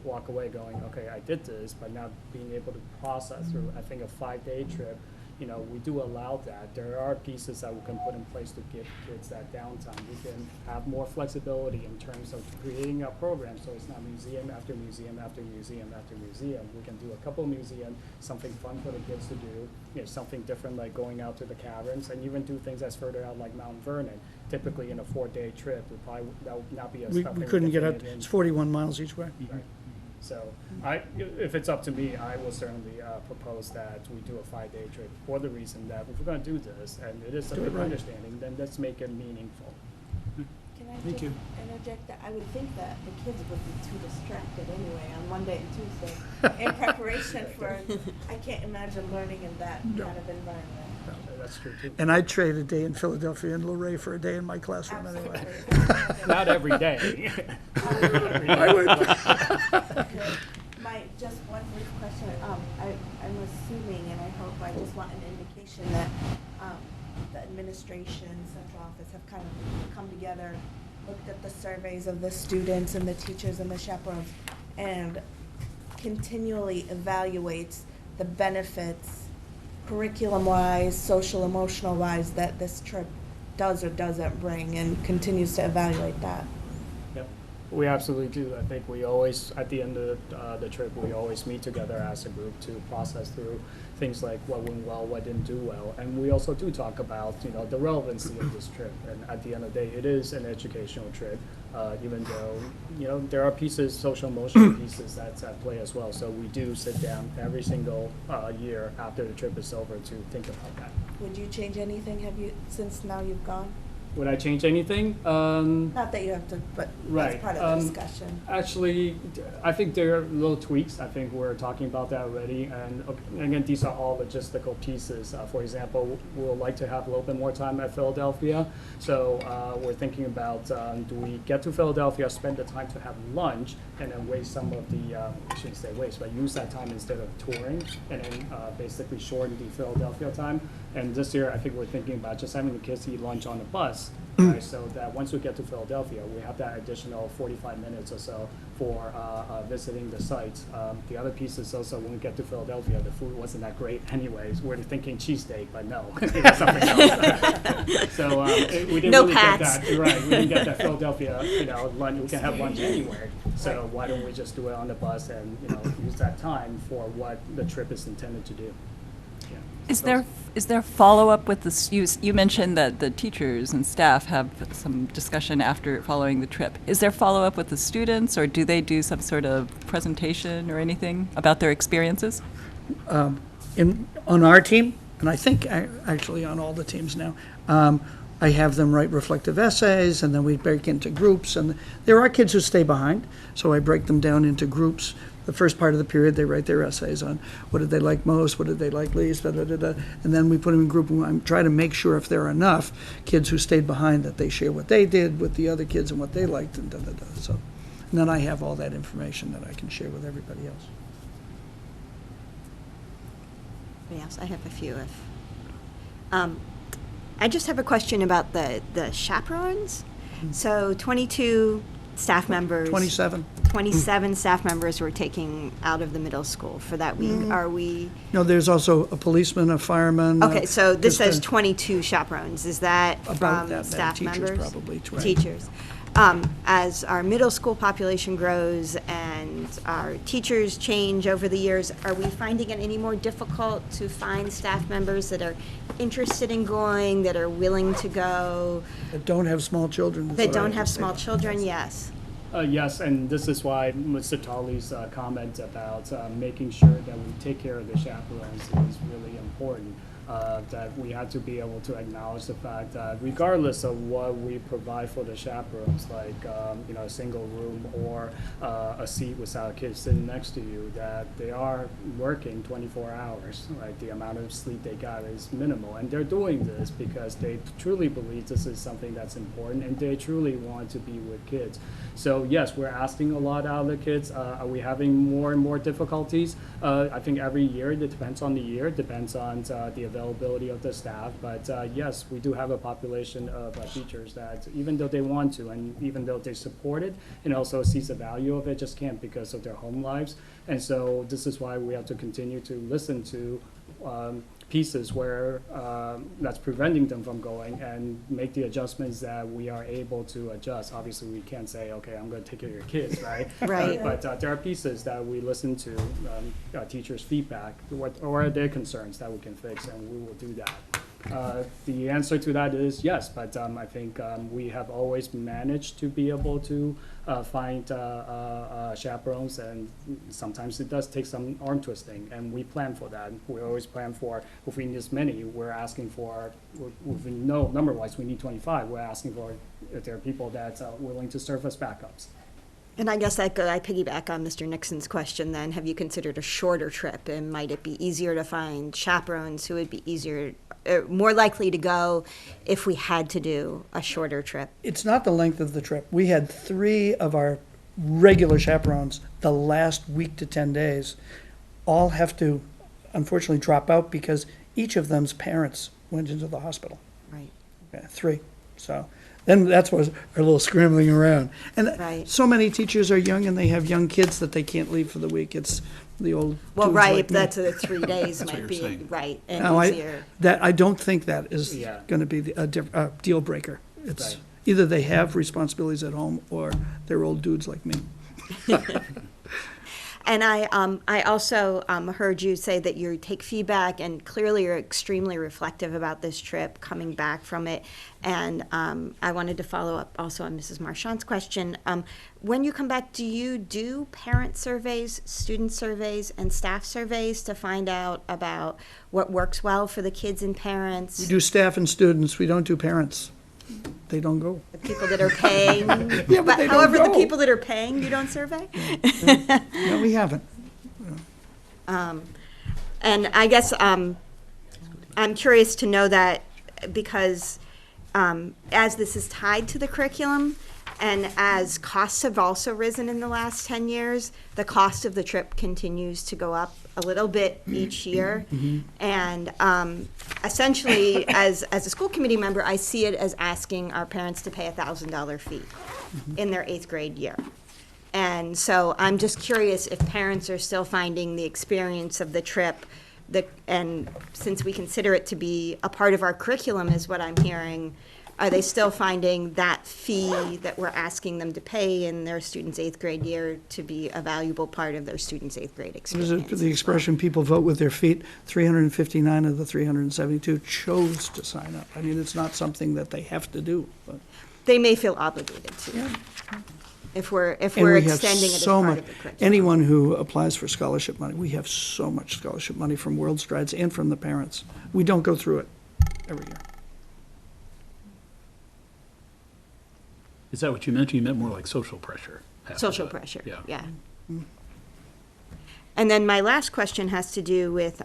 F: walk away going, okay, I did this, but now being able to process through, I think, a 5-day trip. We do allow that. There are pieces that we can put in place to give kids that downtime. We can have more flexibility in terms of creating a program, so it's not museum after museum after museum after museum. We can do a couple museums, something fun for the kids to do, something different like going out to the caverns, and even do things that's further out like Mount Vernon. Typically in a 4-day trip, that would not be a
C: We
F: stuff thing
C: couldn't get
F: can
C: up,
F: fit in.
C: it's 41 miles each way.
F: Right. So if it's up to me, I will certainly propose that we do a 5-day trip for the reason that if we're going to do this, and it is a
C: Do it
F: big
C: right.
F: understanding, then let's make it meaningful.
G: Can I
E: Thank
G: just
E: you.
G: interject that I would think that the kids would be too distracted anyway on Monday and Tuesday in preparation for, I can't imagine learning in that kind of environment.
F: That's true too.
C: And I'd trade a day in Philadelphia and Luray for a day in my classroom anyway.
G: Absolutely.
F: Not every day.
C: I would.
G: Just one brief question. I'm assuming, and I hope, I just want an indication that the administration, central office have kind of come together, looked at the surveys of the students and the teachers and the chaperones, and continually evaluates the benefits, curriculum-wise, social, emotional-wise, that this trip does or doesn't bring, and continues to evaluate that.
F: Yep, we absolutely do. I think we always, at the end of the trip, we always meet together as a group to process through things like what went well, what didn't do well. And we also do talk about, the relevancy of this trip. And at the end of the day, it is an educational trip, even though, there are pieces, social emotional pieces that's at play as well. So we do sit down every single year after the trip is over to think about that.
G: Would you change anything, since now you've gone?
F: Would I change anything?
G: Not that you have to, but
F: Right.
G: that's part of the discussion.
F: Actually, I think there are little tweaks. I think we're talking about that already. And again, these are all logistical pieces. For example, we'll like to have a little bit more time at Philadelphia. So we're thinking about, do we get to Philadelphia, spend the time to have lunch, and then waste some of the, I shouldn't say waste, but use that time instead of touring, and then basically shorten the Philadelphia time. And this year, I think we're thinking about just having the kids eat lunch on the bus, right, so that once we get to Philadelphia, we have that additional 45 minutes or so for visiting the sites. The other piece is also when we get to Philadelphia, the food wasn't that great anyways. We're thinking cheesesteak, but no, it's something else. So we didn't
A: No
F: really
A: Pats.
F: get that. Right, we didn't get that Philadelphia, lunch. We can have lunch anywhere. So why don't we just do it on the bus and, use that time for what the trip is intended to do? Yeah.
H: Is there follow-up with this? You mentioned that the teachers and staff have some discussion after following the trip. Is there follow-up with the students, or do they do some sort of presentation or anything about their experiences?
C: On our team, and I think actually on all the teams now, I have them write reflective essays, and then we break into groups. And there are kids who stay behind, so I break them down into groups. The first part of the period, they write their essays on what did they like most, what did they like least, and then we put them in group. And I'm trying to make sure if there are enough kids who stayed behind that they share what they did with the other kids and what they liked, and So, and then I have all that information that I can share with everybody else.
A: Yes, I have a few. I just have a question about the chaperones. So 22 staff members.
C: 27.
A: 27 staff members were taken out of the middle school for that week. Are we?
C: No, there's also a policeman, a fireman.
A: Okay, so this
C: just
A: says 22 chaperones. Is that
C: About
A: from
C: that many
A: staff
C: teachers,
A: members?
C: probably, 20.
A: Teachers. As our middle school population grows and our teachers change over the years, are we finding it any more difficult to find staff members that are interested in going, that are willing to go,
C: That don't have small children. is
A: that
C: what I
A: don't
C: would
A: have
C: say.
A: small children? Yes.
F: Yes, and this is why Mr. Tolley's comment about making sure that we take care of the chaperones is really important. that we had to be able to acknowledge the fact that regardless of what we provide for the chaperones, like a single room or a seat without a kid sitting next to you, that they are working 24 hours. Right, the amount of sleep they got is minimal, and they're doing this because they truly believe this is something that's important, and they truly want to be with kids. So yes, we're asking a lot out of the kids. Are we having more and more difficulties? I think every year, it depends on the year, it depends on the availability of the staff. But yes, we do have a population of teachers that even though they want to, and even though they support it and also sees the value of it, just can't because of their home lives. And so this is why we have to continue to listen to pieces where that's preventing them from going and make the adjustments that we are able to adjust. Obviously, we can't say, okay, I'm going to take care of your kids, right?
A: Right.
F: But there are pieces that we listen to, teachers' feedback, or their concerns that we can fix, and we will do that. The answer to that is yes, but I think we have always managed to be able to find chaperones, and sometimes it does take some arm twisting, and we plan for that. We always plan for, if we need this many, we're asking for, if we know number-wise we need 25, we're asking for if there are people that are willing to serve as backups.
A: And I guess I piggyback on Mr. Nixon's question then. Have you considered a shorter trip, and might it be easier to find chaperones who would be more likely to go if we had to do a shorter trip?
C: It's not the length of the trip. We had 3 of our regular chaperones the last week to 10 days all have to unfortunately drop out because each of them's parents went into the hospital.
A: Right.
C: Yeah, 3. So then that's what our little scrambling around. And
A: Right.
C: so many teachers are young and they have young kids that they can't leave for the week. It's the old.
A: Well,
C: dudes
A: right,
C: like me.
A: that's 3 days
E: what
A: might
E: you're
A: be,
E: saying.
A: right, and
C: No,
A: easier.
C: I don't think that is
F: Yeah.
C: going to be a deal breaker. It's
F: Right.
C: either they have responsibilities at home or they're old dudes like me.
A: And I also heard you say that you take feedback, and clearly you're extremely reflective about this trip, coming back from it. And I wanted to follow up also on Mrs. Marchand's question. When you come back, do you do parent surveys, student surveys, and staff surveys to find out about what works well for the kids and parents?
C: We do staff and students, we don't do parents. They don't go.
A: The people that are paying?
C: Yeah, but they don't
A: However, the
C: go.
A: people that are paying, you don't survey?
C: No, we haven't.
A: And I guess I'm curious to know that because as this is tied to the curriculum and as costs have also risen in the last 10 years, the cost of the trip continues to go up a little bit each year. And essentially, as a school committee member, I see it as asking our parents to pay a $1,000 fee in their 8th grade year. And so I'm just curious if parents are still finding the experience of the trip, and since we consider it to be a part of our curriculum, is what I'm hearing, are they still finding that fee that we're asking them to pay in their students' 8th grade year to be a valuable part of their students' 8th grade
C: There's
A: experience?
C: the expression, people vote with their feet. 359 of the 372 chose to sign up. I mean, it's not something that they have to do, but.
A: They may feel obligated to, if we're
C: And we have
A: extending it as
C: so
A: part
C: much.
A: of the curriculum.
C: Anyone who applies for scholarship money, we have so much scholarship money from World Strides and from the parents. We don't go through it every year.
E: Is that what you meant? You meant more like social pressure. after
A: Social
E: that.
A: pressure,
E: Yeah.
A: yeah. And then my last question has to do with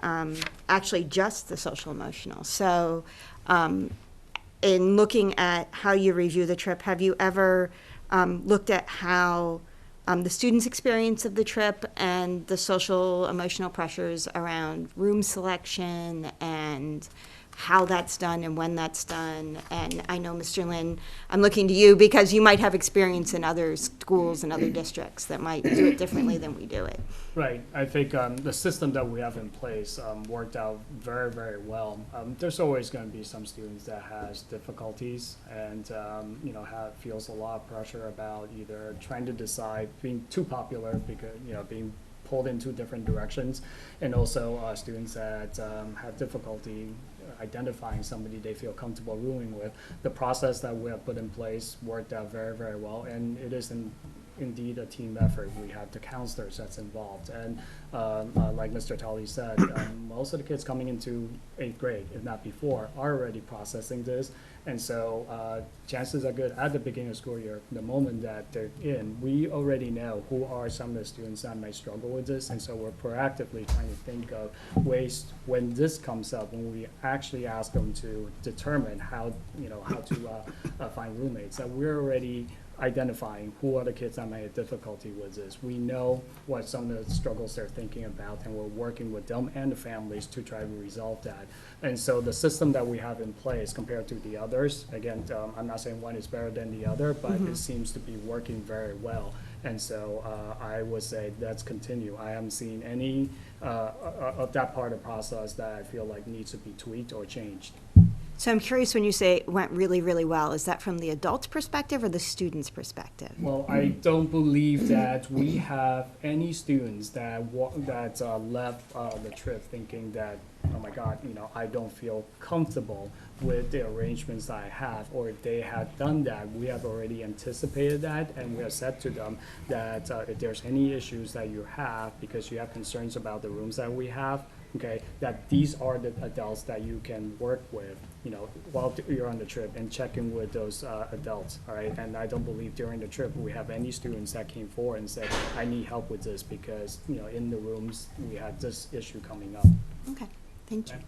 A: actually just the social emotional. So in looking at how you review the trip, have you ever looked at how the students' experience of the trip and the social emotional pressures around room selection and how that's done and when that's done? And I know, Mr. Lin, I'm looking to you because you might have experience in other schools and other districts that might do it differently than we do it.
F: Right. I think the system that we have in place worked out very, very well. There's always going to be some students that has difficulties and feels a lot of pressure about either trying to decide, being too popular because being pulled in two different directions, and also students that have difficulty identifying somebody they feel comfortable rooming with. The process that we have put in place worked out very, very well, and it is indeed a team effort. We have the counselors that's involved. And like Mr. Tully said, most of the kids coming into 8th grade, if not before, are already processing this. And so chances are good at the beginning of school year, the moment that they're in, we already know who are some of the students that might struggle with this. And so we're proactively trying to think of ways when this comes up, when we actually ask them to determine how to find roommates, that we're already identifying who are the kids that might have difficulty with this. We know what some of the struggles they're thinking about, and we're working with them and the families to try to resolve that. And so the system that we have in place compared to the others, again, I'm not saying one is better than the other, but it seems to be working very well. And so I would say let's continue. I haven't seen any of that part of the process that I feel like needs to be tweaked or changed.
A: So I'm curious, when you say it went really, really well, is that from the adult's perspective or the student's perspective?
F: Well, I don't believe that we have any students that left the trip thinking that, oh my God, I don't feel comfortable with the arrangements that I have, or if they had done that, we have already anticipated that, and we have said to them that if there's any issues that you have, because you have concerns about the rooms that we have, okay, that these are the adults that you can work with, while you're on the trip, and check in with those adults, all right? And I don't believe during the trip we have any students that came forward and said, I need help with this because, in the rooms, we had this issue coming up.
A: Okay, thank you.
F: Okay.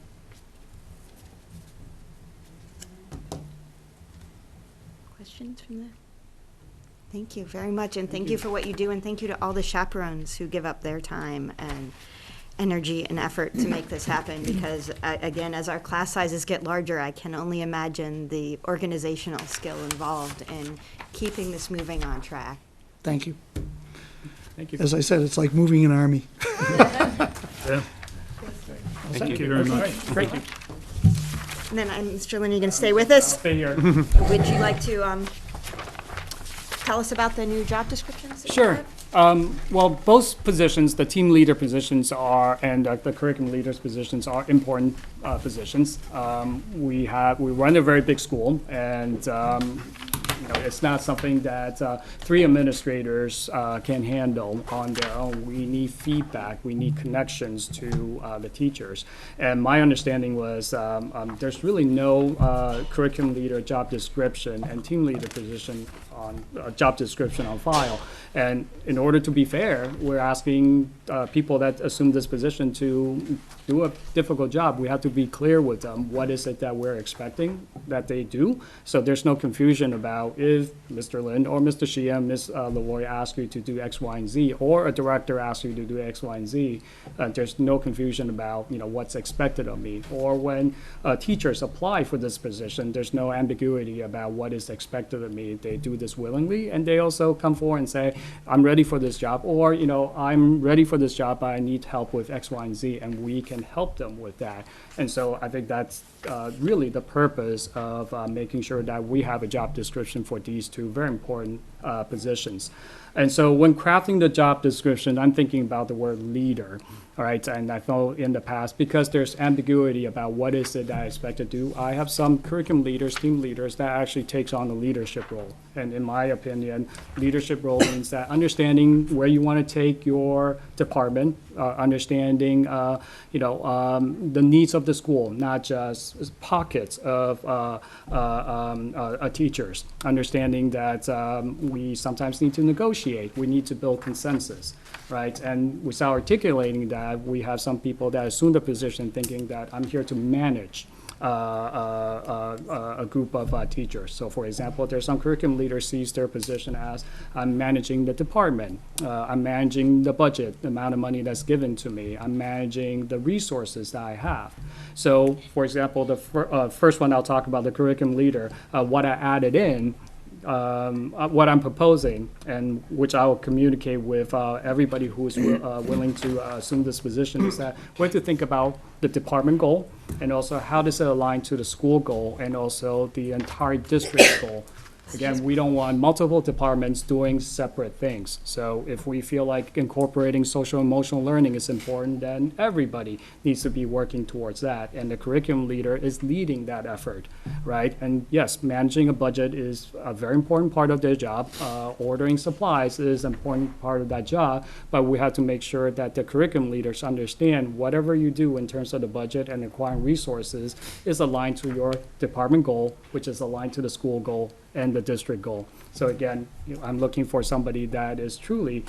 A: Questions from the? Thank you very much, and thank you for what you do, and thank you to all the chaperones who give up their time and energy and effort to make this happen, because again, as our class sizes get larger, I can only imagine the organizational skill involved in keeping this moving on track.
C: Thank you.
F: Thank you.
C: As I said, it's like moving an army.
E: Yeah. Thank you very much.
F: Great.
A: And then, Mr. Lynn, are you going to stay with us?
F: Stay here.
A: Would you like to tell us about the new job descriptions that you
F: Sure.
A: have?
F: Well, both positions, the team leader positions and the curriculum leaders positions are important positions. We run a very big school, and it's not something that 3 administrators can handle on their own. We need feedback. We need connections to the teachers. And my understanding was there's really no curriculum leader job description and team leader position on job description on file. And in order to be fair, we're asking people that assume this position to do a difficult job. We have to be clear with them what is it that we're expecting that they do, so there's no confusion about if Mr. Lin or Mr. Shia, Ms. Lavoy ask you to do X, Y, and Z, or a director asks you to do X, Y, and Z. There's no confusion about what's expected of me. Or when teachers apply for this position, there's no ambiguity about what is expected of me. They do this willingly, and they also come forward and say, I'm ready for this job, or I'm ready for this job, but I need help with X, Y, and Z, and we can help them with that. And so I think that's really the purpose of making sure that we have a job description for these 2 very important positions. And so when crafting the job description, I'm thinking about the word leader, all right? And I know in the past, because there's ambiguity about what is it that I expect to do, I have some curriculum leaders, team leaders, that actually takes on the leadership role. And in my opinion, leadership role means that understanding where you want to take your department, understanding, the needs of the school, not just pockets of teachers, understanding that we sometimes need to negotiate. We need to build consensus, right? And without articulating that, we have some people that assume the position thinking that I'm here to manage a group of teachers. So for example, there's some curriculum leader sees their position as I'm managing the department, I'm managing the budget, the amount of money that's given to me, I'm managing the resources that I have. So for example, the first one I'll talk about, the curriculum leader, what I added in, what I'm proposing, and which I will communicate with everybody who is willing to assume this position, is that we have to think about the department goal, and also how does it align to the school goal, and also the entire district goal. Again, we don't want multiple departments doing separate things. So if we feel like incorporating social emotional learning is important, then everybody needs to be working towards that. And the curriculum leader is leading that effort, right? And yes, managing a budget is a very important part of their job. Ordering supplies is an important part of that job, but we have to make sure that the curriculum leaders understand whatever you do in terms of the budget and acquiring resources is aligned to your department goal, which is aligned to the school goal and the district goal. So again, I'm looking for somebody that is truly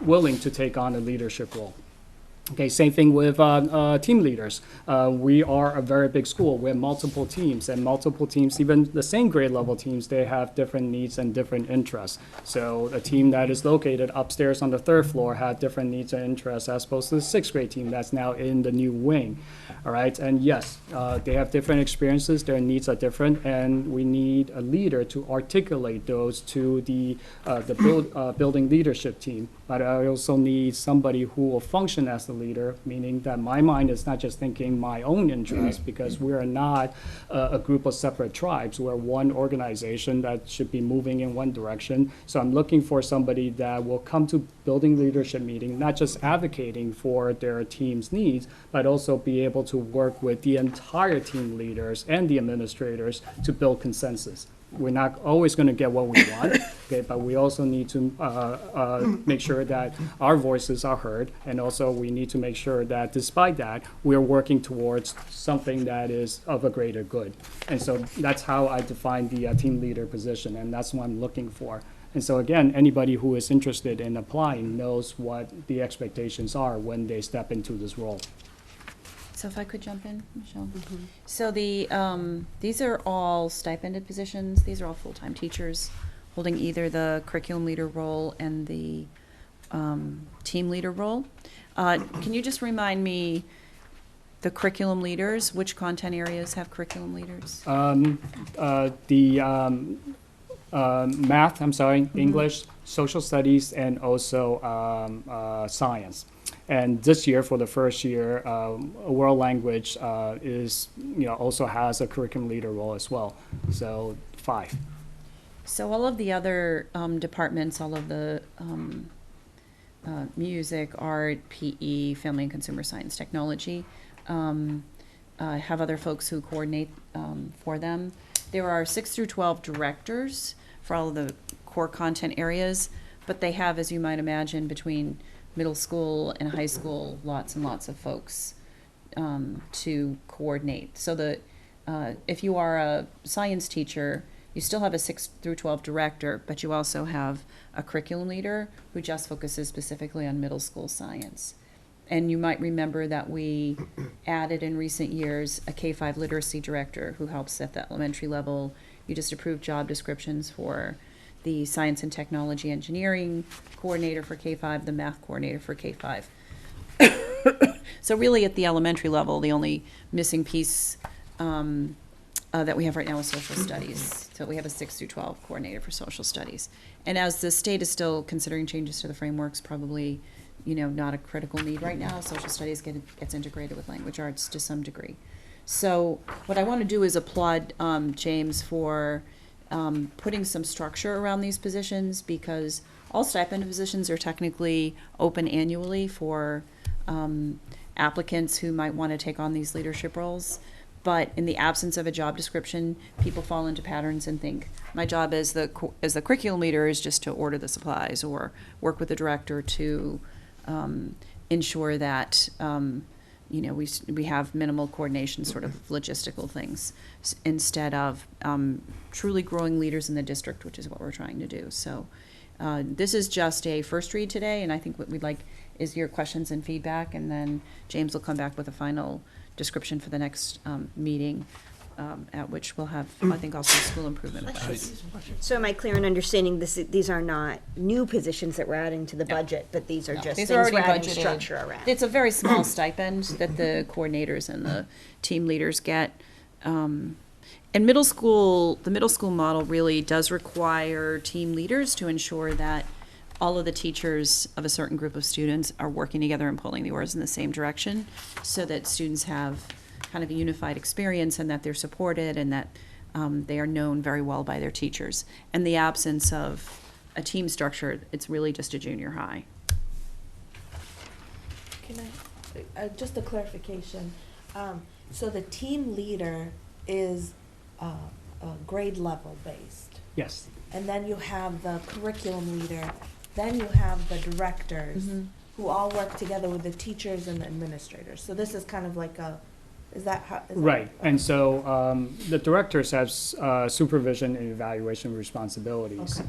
F: willing to take on a leadership role. Okay, same thing with team leaders. We are a very big school. We have multiple teams, and multiple teams, even the same grade level teams, they have different needs and different interests. So a team that is located upstairs on the 3rd floor have different needs and interests as opposed to the 6th grade team that's now in the new wing. All right, and yes, they have different experiences, their needs are different, and we need a leader to articulate those to the building leadership team. But I also need somebody who will function as the leader, meaning that my mind is not just thinking my own interests, because we are not a group of separate tribes. We're one organization that should be moving in one direction. So I'm looking for somebody that will come to building leadership meeting, not just advocating for their team's needs, but also be able to work with the entire team leaders and the administrators to build consensus. We're not always going to get what we want, okay, but we also need to make sure that our voices are heard, and also we need to make sure that despite that, we're working towards something that is of a greater good. And so that's how I define the team leader position, and that's what I'm looking for. And so again, anybody who is interested in applying knows what the expectations are when they step into this role.
I: So if I could jump in, Michelle. So these are all stipended positions. These are all full-time teachers holding either the curriculum leader role and the team leader role. Can you just remind me the curriculum leaders, which content areas have curriculum leaders? Math,
F: English, social studies, and also science. And this year, for the first year, world language is, also has a curriculum leader role as well. So 5.
I: So all of the other departments, all of the music, art, PE, family and consumer science, technology, have other folks who coordinate for them. There are 6 through 12 directors for all of the core content areas, but they have, as you might imagine, between middle school and high school, lots and lots of folks to coordinate. So if you are a science teacher, you still have a 6 through 12 director, but you also have a curriculum leader who just focuses specifically on middle school science. And you might remember that we added in recent years a K-5 literacy director who helps at the elementary level. You just approved job descriptions for the science and technology engineering coordinator for K-5, the math coordinator for K-5. So really at the elementary level, the only missing piece that we have right now is social studies. So we have a 6 through 12 coordinator for social studies. And as the state is still considering changes to the frameworks, probably not a critical need right now. Social studies gets integrated with language arts to some degree. So what I want to do is applaud James for putting some structure around these positions, because all stipend positions are technically open annually for applicants who might want to take on these leadership roles. But in the absence of a job description, people fall into patterns and think, my job as the curriculum leader is just to order the supplies or work with the director to ensure that we have minimal coordination, sort of logistical things, instead of truly growing leaders in the district, which is what we're trying to do. So this is just a first read today, and I think what we'd like is your questions and feedback, and then James will come back with a final description for the next meeting, at which we'll have, I think, also school improvement plans.
A: So am I clear in understanding these are not new positions that we're adding to the budget, but these are just
I: These
A: things
I: are already
A: we're adding
I: budgeted.
A: structure around?
I: It's a very small stipend that the coordinators and the team leaders get. And middle school, the middle school model really does require team leaders to ensure that all of the teachers of a certain group of students are working together and pulling the oars in the same direction, so that students have kind of a unified experience and that they're supported, and that They are known very well by their teachers. In the absence of a team structure, it's really just a junior high.
G: Can just a clarification. So the team leader is grade level based,
F: Yes.
G: and then you have the curriculum leader, then you have the directors who all work together with the teachers and the administrators. So this is kind of like is that how?
F: Right, and so the directors have supervision and evaluation responsibilities.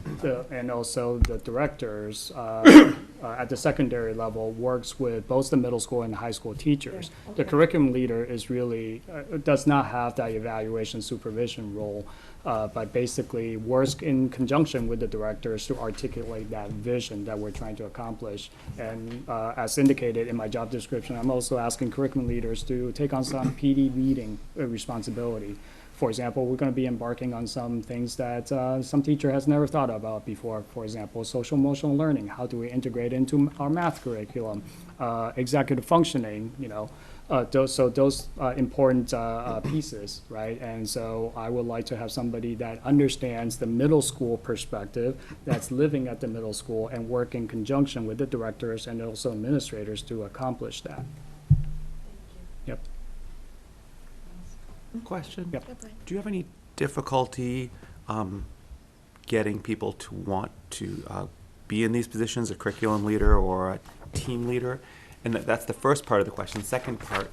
F: And also the directors at the secondary level works with both the middle school and high school teachers.
G: Yeah,
F: The
G: okay.
F: curriculum leader is really, does not have that evaluation supervision role, but basically works in conjunction with the directors to articulate that vision that we're trying to accomplish. And as indicated in my job description, I'm also asking curriculum leaders to take on some PD leading responsibility. For example, we're going to be embarking on some things that some teacher has never thought about before. For example, social emotional learning. How do we integrate into our math curriculum? Executive functioning, those important pieces, right? And so I would like to have somebody that understands the middle school perspective, that's living at the middle school and work in conjunction with the directors and also administrators to accomplish that. Yep.
D: Question?
F: Yep.
D: Do you have any difficulty getting people to want to be in these positions, a curriculum leader or a team leader? And that's the first part of the question. Second part,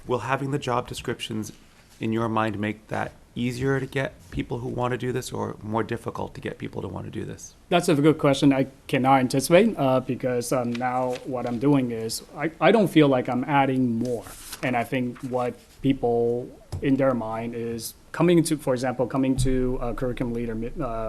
D: will having the job descriptions in your mind make that easier to get people who want to do this or more difficult to get people to want to do this?
F: That's a good question. I cannot anticipate because now what I'm doing is I don't feel like I'm adding more. And I think what people in their mind is coming to a curriculum leader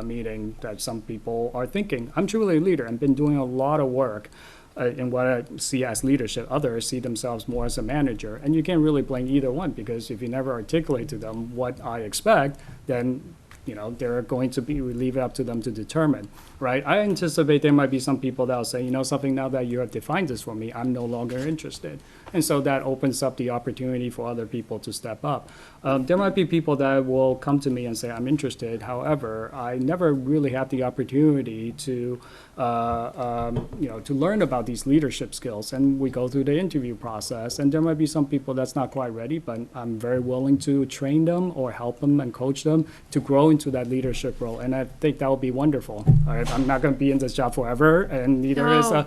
F: meeting that some people are thinking, I'm truly a leader. I've been doing a lot of work in what I see as leadership. Others see themselves more as a manager. And you can't really blame either one because if you never articulate to them what I expect, then they're going to leave it up to them to determine, right? I anticipate there might be some people that will say, something, now that you have defined this for me, I'm no longer interested. And so that opens up the opportunity for other people to step up. There might be people that will come to me and say, I'm interested. However, I never really have the opportunity to learn about these leadership skills. And we go through the interview process. And there might be some people that's not quite ready, but I'm very willing to train them or help them and coach them to grow into that leadership role. And I think that would be wonderful. All right? I'm not going to be in this job forever, and neither is, so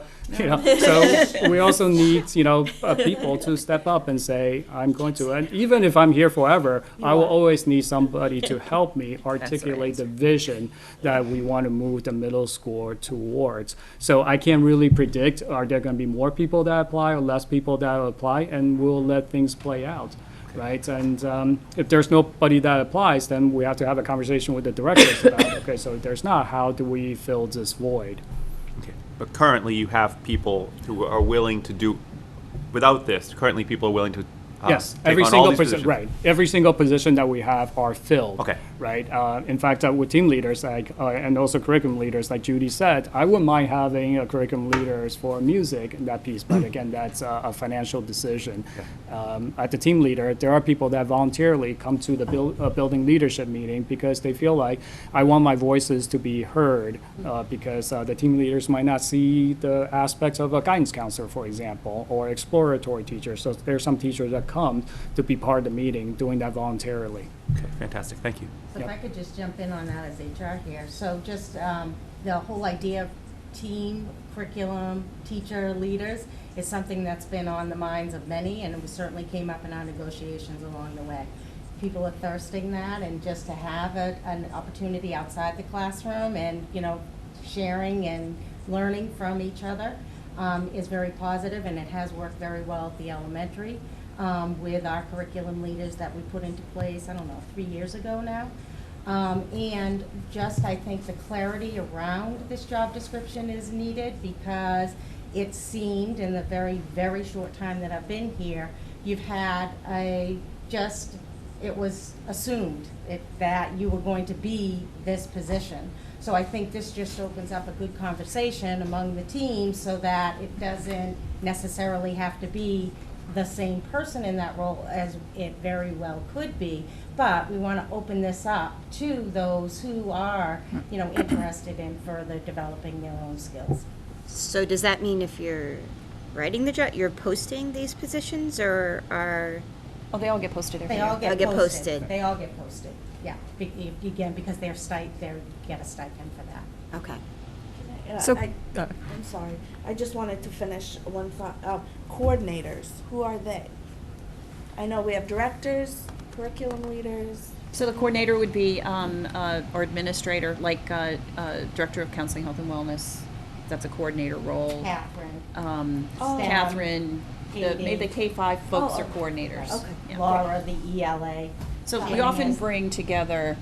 F: we also need, people to step up and say, I'm going to, and even if I'm here forever, I will always need somebody to help me articulate the vision that we want to move the middle school towards. So I can't really predict, are there going to be more people that apply or less people that apply, and we'll let things play out. Right, and if there's nobody that applies, then we have to have a conversation with the directors about, okay, so if there's not, how do we fill this void?
D: Okay. But currently you have people who are willing to do, without this, currently people are willing to
F: Yes,
D: take
F: every
D: on all
F: single
D: these
F: position,
D: positions.
F: right. Every single position that we have are filled.
D: Okay.
F: Right. In fact, with team leaders and also curriculum leaders, like Judy said, I wouldn't mind having curriculum leaders for music and that piece, but again, that's a financial decision. At the team leader, there are people that voluntarily come to the building leadership meeting because they feel like I want my voices to be heard because the team leaders might not see the aspects of a guidance counselor, for example, or exploratory teachers. So there's some teachers that come to be part of the meeting doing that voluntarily.
D: Okay, fantastic, thank you.
J: So if I could just jump in on that as HR here. So just the whole idea of team, curriculum, teacher, leaders is something that's been on the minds of many, and it certainly came up in our negotiations along the way. People are thirsting that, and just to have an opportunity outside the classroom and, sharing and learning from each other is very positive, and it has worked very well at the elementary. With our curriculum leaders that we put into place, 3 years ago now. And just, I think the clarity around this job description is needed because it seemed in the very, very short time that I've been here, you've had it was assumed that you were going to be this position. So I think this just opens up a good conversation among the team so that it doesn't necessarily have to be the same person in that role as it very well could be, but we want to open this up to those who are, interested in further developing their own skills.
A: So does that mean if you're writing the job, you're posting these positions, or are?
I: Oh, they all get posted every
J: They
I: year.
J: all
A: They'll
J: get
A: get
J: posted.
A: posted.
J: They all get posted, yeah. Again, because they get a stipend for that.
A: Okay.
H: So-
G: I'm sorry, I just wanted to finish one thought. Coordinators, who are they? I know we have directors, curriculum leaders.
I: So the coordinator would be, or administrator, like, Director of Counseling, Health and Wellness. That's a coordinator role.
J: Catherine,
G: Oh.
I: Catherine, maybe the K-5 folks
G: Oh,
I: are coordinators.
G: okay.
I: Yeah.
J: Laura, the ELA.
I: So we
J: Diane
I: often
J: has-
I: bring together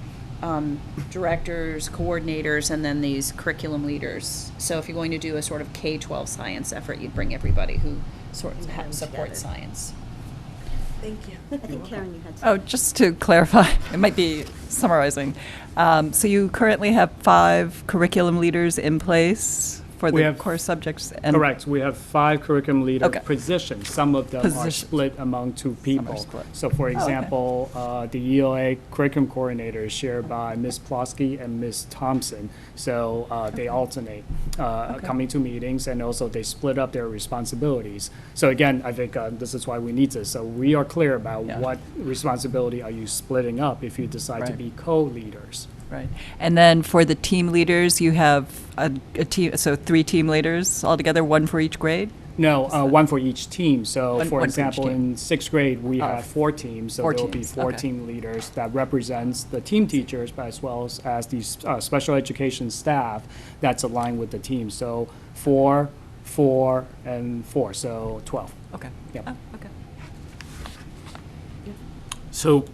I: directors, coordinators, and then these curriculum leaders. So if you're going to do a sort of K-12 science effort, you'd bring everybody who sort of supports science.
G: Thank you.
A: I think Karen, you had.
H: Oh, just to clarify, it might be summarizing. So you currently have 5 curriculum leaders in place for
F: We
H: the
F: have-
H: core subjects? And
F: Correct. We have 5 curriculum leader
H: Okay.
F: positions. Some of them are
H: Positions.
F: split among 2 people.
H: split.
F: So, for
H: okay.
F: example, the ELA curriculum coordinator is shared by Ms. Plosky and Ms. Thompson. So they alternate coming to meetings, and also they split up their responsibilities. So again, I think this is why we need this. So we are clear about
H: Yeah.
F: what responsibility are you splitting up if you decide to
H: Right.
F: be co-leaders.
H: Right. And then for the team leaders, you have a team, so 3 team leaders altogether, 1 for each grade?
F: No, 1 for each team. So,
H: One
F: for
H: for each
F: example,
H: team.
F: in 6th grade, we
H: Oh,
F: have 4 teams. So
H: 4
F: there will be
H: teams,
F: 4
H: okay.
F: team leaders that represents the team teachers, but as well as the special education staff that's aligned with the team. So 4, 4, and 4, so 12.
H: Okay.
F: Yep.
H: Oh, okay.
E: So,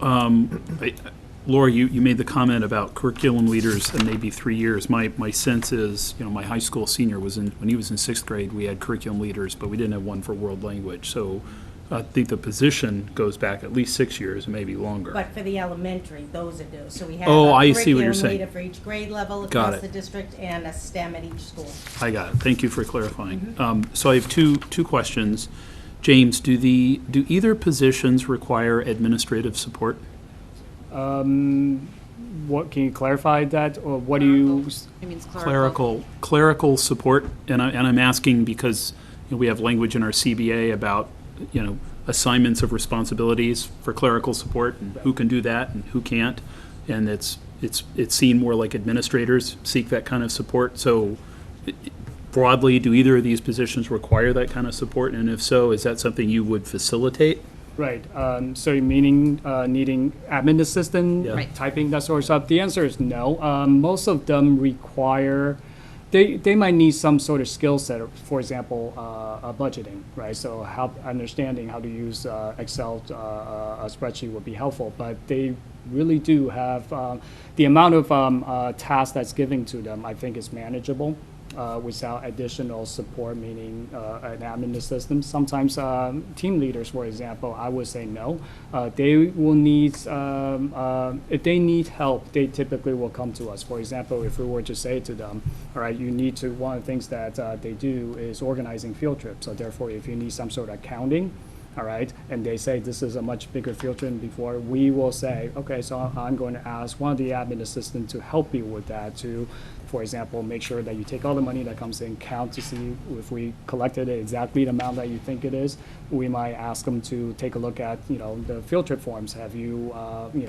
E: Laura, you made the comment about curriculum leaders and maybe 3 years. My sense is, my high school senior when he was in 6th grade, we had curriculum leaders, but we didn't have one for world language. So I think the position goes back at least 6 years, maybe longer.
J: But for the elementary, those are due. So we have
E: Oh,
J: a
E: I see what you're
J: curriculum
E: saying.
J: leader for each grade level
E: Got
J: across
E: it.
J: the district and a STEM at each school.
E: I got it. Thank you for clarifying. So I have two questions. James, do either positions require administrative support?
F: What, can you clarify that, or what do you?
I: It means clerical.
E: Clerical support, and I'm asking because we have language in our CBA about assignments of responsibilities for clerical support and who can do that and who can't, and it's seen more like administrators seek that kind of support. So broadly, do either of these positions require that kind of support, and if so, is that something you would facilitate?
F: Right, so you meaning needing admin assistant,
E: Yeah.
I: Right.
F: typing, that sort of stuff? The answer is no. Most of them require, they might need some sort of skill set, for example, budgeting, right? So understanding how to use Excel, a spreadsheet would be helpful, but they really do have, the amount of tasks that's given to them, I think is manageable. Without additional support, meaning an admin assistant. Sometimes team leaders, for example, I would say no. They will need, if they need help, they typically will come to us. For example, if we were to say to them, all right, one of the things that they do is organizing field trips. So therefore, if you need some sort of accounting, all right, and they say this is a much bigger field trip than before, we will say, okay, so I'm going to ask one of the admin assistants to help you with that, to, for example, make sure that you take all the money that comes in, count to see if we collected exactly the amount that you think it is. We might ask them to take a look at, the field trip forms. Have you,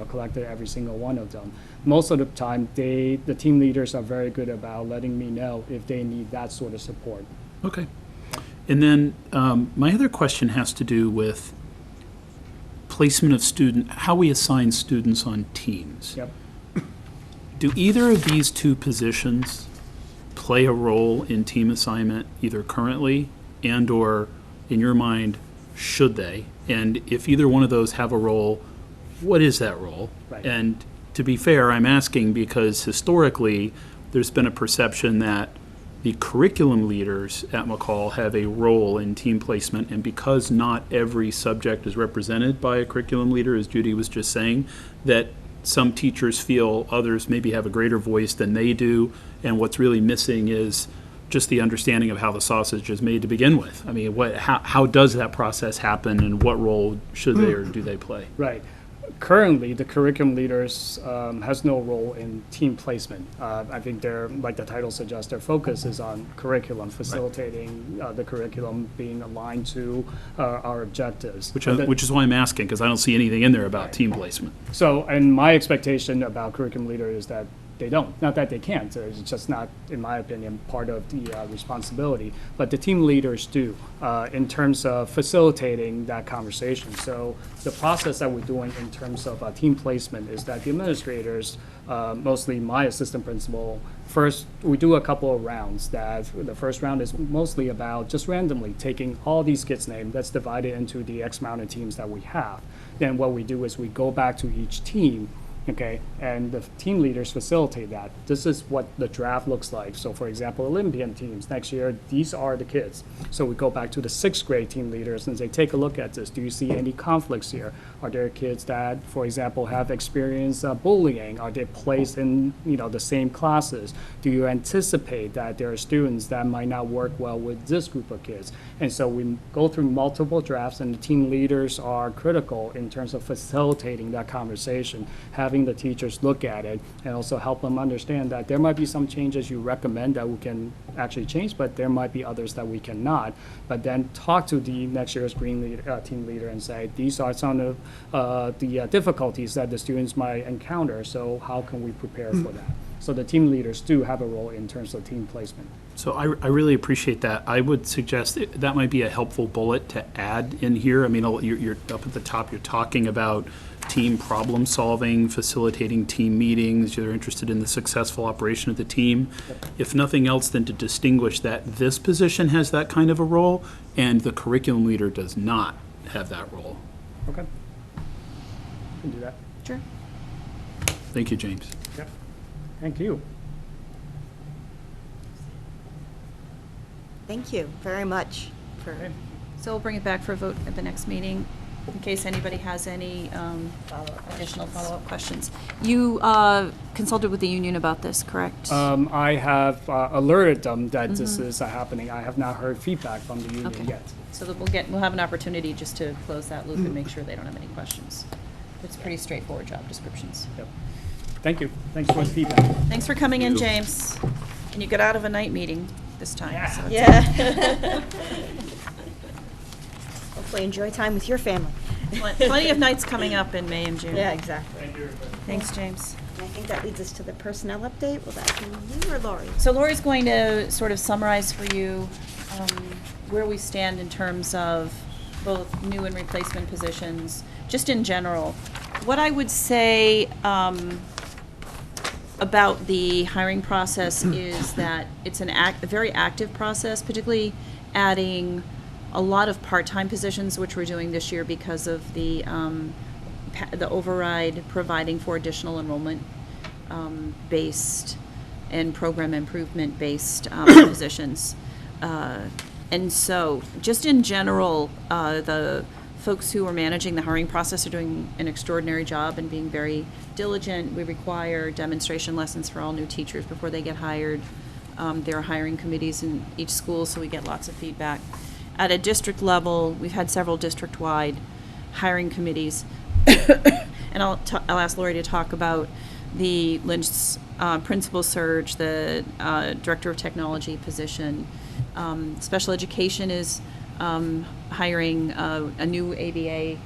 F: collected every single one of them? Most of the time, the team leaders are very good about letting me know if they need that sort of support.
E: Okay. And then my other question has to do with placement of how we assign students on teams.
F: Yep.
E: Do either of these 2 positions play a role in team assignment, either currently and/or, in your mind, should they? And if either one of those have a role, what is that role?
F: Right.
E: And to be fair, I'm asking because historically, there's been a perception that the curriculum leaders at McCall have a role in team placement, and because not every subject is represented by a curriculum leader, as Judy was just saying, that some teachers feel others maybe have a greater voice than they do, and what's really missing is just the understanding of how the sausage is made to begin with. I mean, how does that process happen, and what role should they or do they play?
F: Right. Currently, the curriculum leaders has no role in team placement. I think they're, like the title suggests, their focus is on curriculum, facilitating the curriculum being aligned to our objectives.
E: Which is why I'm asking, because I don't see anything in there about team placement.
F: So, and my expectation about curriculum leader is that they don't. Not that they can't. It's just not, in my opinion, part of the responsibility. But the team leaders do, in terms of facilitating that conversation. So the process that we're doing in terms of team placement is that the administrators, mostly my assistant principal, first, we do a couple of rounds. That the first round is mostly about just randomly taking all these kids' names that's divided into the X amount of teams that we have. Then what we do is we go back to each team, okay, and the team leaders facilitate that. This is what the draft looks like. So for example, Olympian teams, next year, these are the kids. So we go back to the 6th grade team leaders and say, take a look at this. Do you see any conflicts here? Are there kids that, for example, have experienced bullying? Are they placed in, the same classes? Do you anticipate that there are students that might not work well with this group of kids? And so we go through multiple drafts, and the team leaders are critical in terms of facilitating that conversation, having the teachers look at it, and also help them understand that there might be some changes you recommend that we can actually change, but there might be others that we cannot. But then talk to the next year's team leader and say, these are some of the difficulties that the students might encounter, so how can we prepare for that? So the team leaders do have a role in terms of team placement.
E: So I really appreciate that. I would suggest that might be a helpful bullet to add in here. I mean, you're up at the top, you're talking about team problem solving, facilitating team meetings, you're interested in the successful operation of the team. If nothing else, then to distinguish that this position has that kind of a role and the curriculum leader does not have that role.
F: Okay. Can do that.
I: Sure.
E: Thank you, James.
F: Yep. Thank you.
A: Thank you very much for
I: So we'll bring it back for a vote at the next meeting, in case anybody has any additional follow-up questions. You consulted with the union about this, correct?
F: I have alerted them that this is happening. I have not heard feedback from the union
I: Okay.
F: yet.
I: So that we'll have an opportunity just to close that loop and make sure they don't have any questions. It's pretty straightforward job descriptions.
F: Yep. Thank you. Thanks for the feedback.
I: Thanks for coming in, James. And you got out of a night meeting this time.
F: Yeah.
I: So it's-
A: Yeah. Hopefully enjoy time with your family.
I: Plenty of nights coming up in May and June.
A: Yeah, exactly.
F: Thank you.
I: Thanks, James.
A: And I think that leads us to the personnel update. Will that be you or Lori?
I: So Lori's going to sort of summarize for you where we stand in terms of both new and replacement positions, just in general. What I would say about the hiring process is that it's a very active process, particularly adding a lot of part-time positions, which we're doing this year because of the override providing for additional enrollment based and program improvement based positions. And so just in general, the folks who are managing the hiring process are doing an extraordinary job and being very diligent. We require demonstration lessons for all new teachers before they get hired. There are hiring committees in each school, so we get lots of feedback. At a district level, we've had several district-wide hiring committees. And I'll ask Lori to talk about the Lynch's principal surge, the director of technology position. Special education is hiring a new ABA,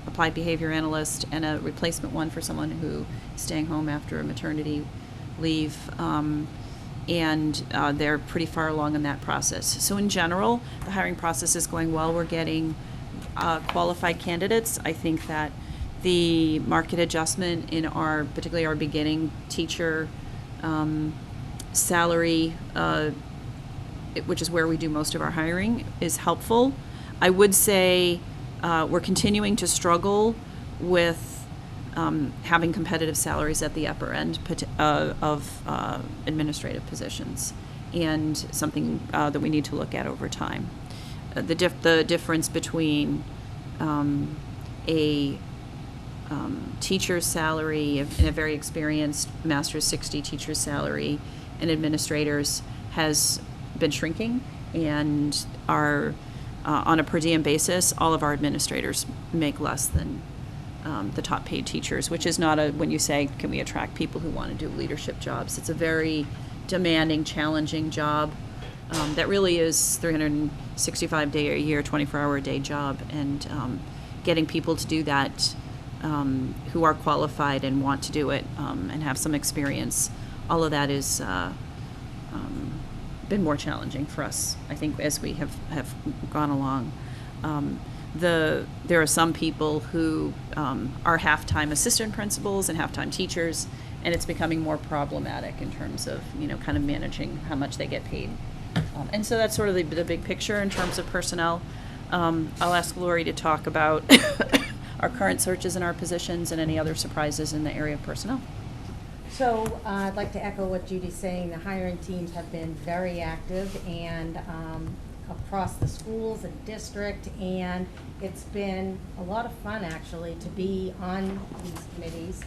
I: applied behavior analyst, and a replacement one for someone who is staying home after a maternity leave. And they're pretty far along in that process. So in general, the hiring process is going well. We're getting qualified candidates. I think that the market adjustment in particularly our beginning teacher salary, which is where we do most of our hiring, is helpful. I would say we're continuing to struggle with having competitive salaries at the upper end of administrative positions, and something that we need to look at over time. The difference between a teacher's salary in a very experienced Master's 60 teacher's salary and administrators has been shrinking, and our on a per diem basis, all of our administrators make less than the top paid teachers, which is not when you say, can we attract people who want to do leadership jobs? It's a very demanding, challenging job that really is 365 day a year, 24-hour a day job, and getting people to do that who are qualified and want to do it and have some experience, all of that is been more challenging for us, I think, as we have gone along. There are some people who are half-time assistant principals and half-time teachers, and it's becoming more problematic in terms of, kind of managing how much they get paid. And so that's sort of the big picture in terms of personnel. I'll ask Lori to talk about our current searches and our positions and any other surprises in the area of personnel.
J: So I'd like to echo what Judy's saying. The hiring teams have been very active and across the schools and district, and it's been a lot of fun actually to be on these committees.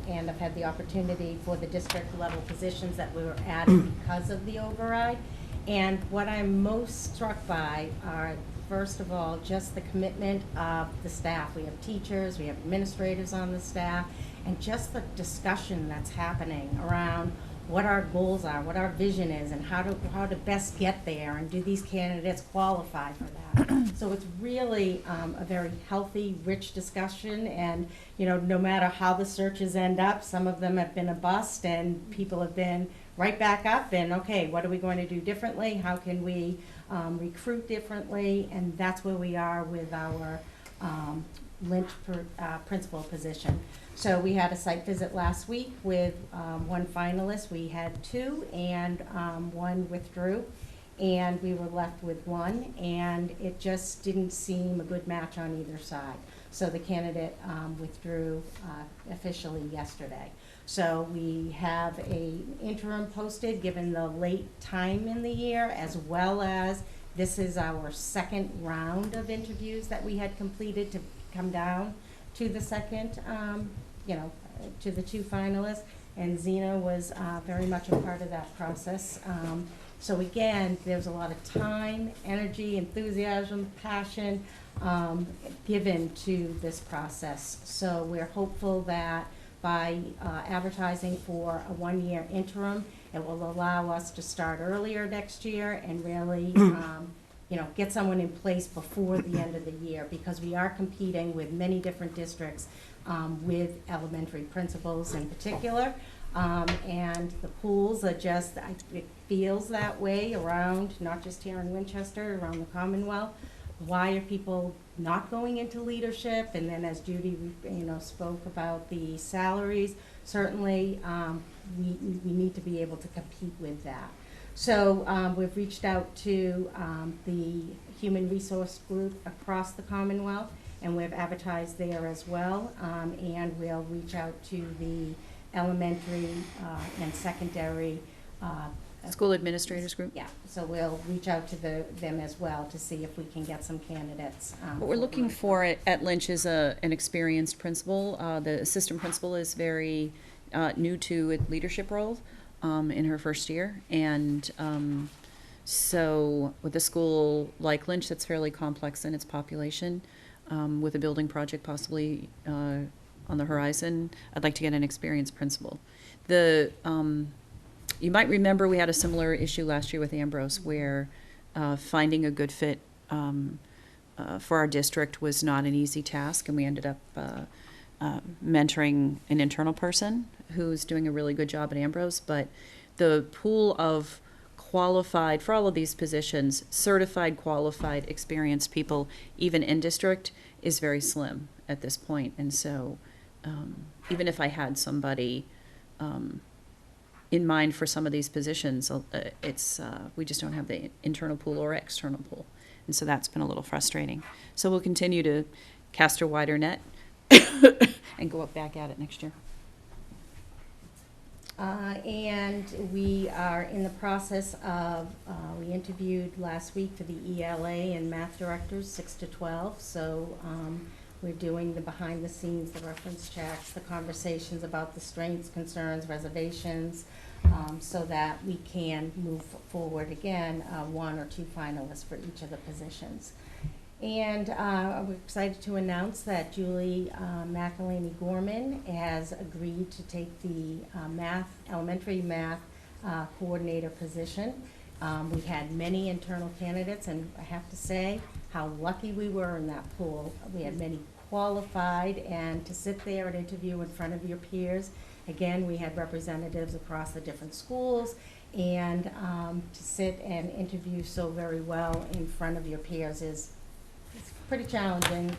J: And I've had the opportunity for the district level positions that we were added because of the override. And what I'm most struck by are, first of all, just the commitment of the staff. We have teachers, we have administrators on the staff, and just the discussion that's happening around what our goals are, what our vision is, and how to best get there, and do these candidates qualify for that. So it's really a very healthy, rich discussion, and no matter how the searches end up, some of them have been a bust, and people have been right back up, and okay, what are we going to do differently? How can we recruit differently? And that's where we are with our Lynch principal position. So we had a site visit last week with one finalist. We had two, and one withdrew, and we were left with one, and it just didn't seem a good match on either side. So the candidate withdrew officially yesterday. So we have an interim posted given the late time in the year, as well as this is our second round of interviews that we had completed to come down to the second, to the two finalists, and Zena was very much a part of that process. So again, there's a lot of time, energy, enthusiasm, passion given to this process. So we're hopeful that by advertising for a one-year interim, it will allow us to start earlier next year and really get someone in place before the end of the year, because we are competing with many different districts with elementary principals in particular. And the pools are just, it feels that way around, not just here in Winchester, around the Commonwealth. Why are people not going into leadership? And then as Judy, spoke about the salaries, certainly we need to be able to compete with that. So we've reached out to the human resource group across the Commonwealth, and we've advertised there as well. And we'll reach out to the elementary and secondary
I: School administrators group?
J: Yeah, so we'll reach out to them as well to see if we can get some candidates.
I: What we're looking for at Lynch is an experienced principal. The assistant principal is very new to a leadership role in her first year. And so with a school like Lynch that's fairly complex in its population, with a building project possibly on the horizon, I'd like to get an experienced principal. You might remember we had a similar issue last year with Ambrose, where finding a good fit for our district was not an easy task, and we ended up mentoring an internal person who's doing a really good job at Ambrose. But the pool of qualified, for all of these positions, certified, qualified, experienced people, even in district, is very slim at this point. And so even if I had somebody in mind for some of these positions, we just don't have the internal pool or external pool. And so that's been a little frustrating. So we'll continue to cast a wider net and go up back at it next year.
J: And we are in the process of, we interviewed last week for the ELA and math directors, 6 to 12. So We're doing the behind the scenes, the reference checks, the conversations about the strengths, concerns, reservations, so that we can move forward again, one or two finalists for each of the positions. And we're excited to announce that Julie McElhaney Gorman has agreed to take the elementary math coordinator position. We had many internal candidates, and I have to say how lucky we were in that pool. We had many qualified, and to sit there and interview in front of your peers. Again, we had representatives across the different schools, and to sit and interview so very well in front of your peers is it's pretty challenging,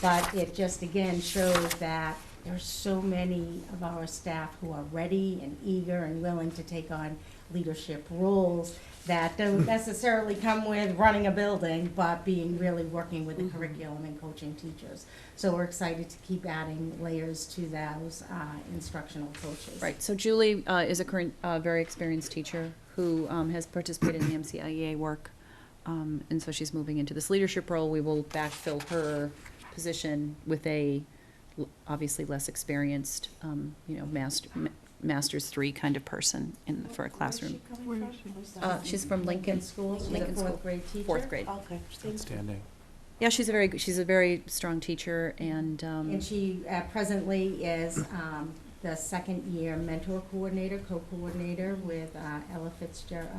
J: but it just again shows that there are so many of our staff who are ready and eager and willing to take on leadership roles that don't necessarily come with running a building, but being really working with the curriculum and coaching teachers. So we're excited to keep adding layers to those instructional coaches.
I: Right, so Julie is a current, very experienced teacher who has participated in the MCIEA work. And so she's moving into this leadership role. We will backfill her position with a obviously less experienced, master's 3 kind of person for a classroom. She's from Lincoln
J: School. She's
I: Lincoln
J: a fourth
I: School.
J: grade teacher.
I: 4th grade.
J: Okay.
D: Outstanding.
I: Yeah, she's a very strong teacher, and
J: And she presently is the second year mentor coordinator, co-coordinator with Ella Fitzgerald.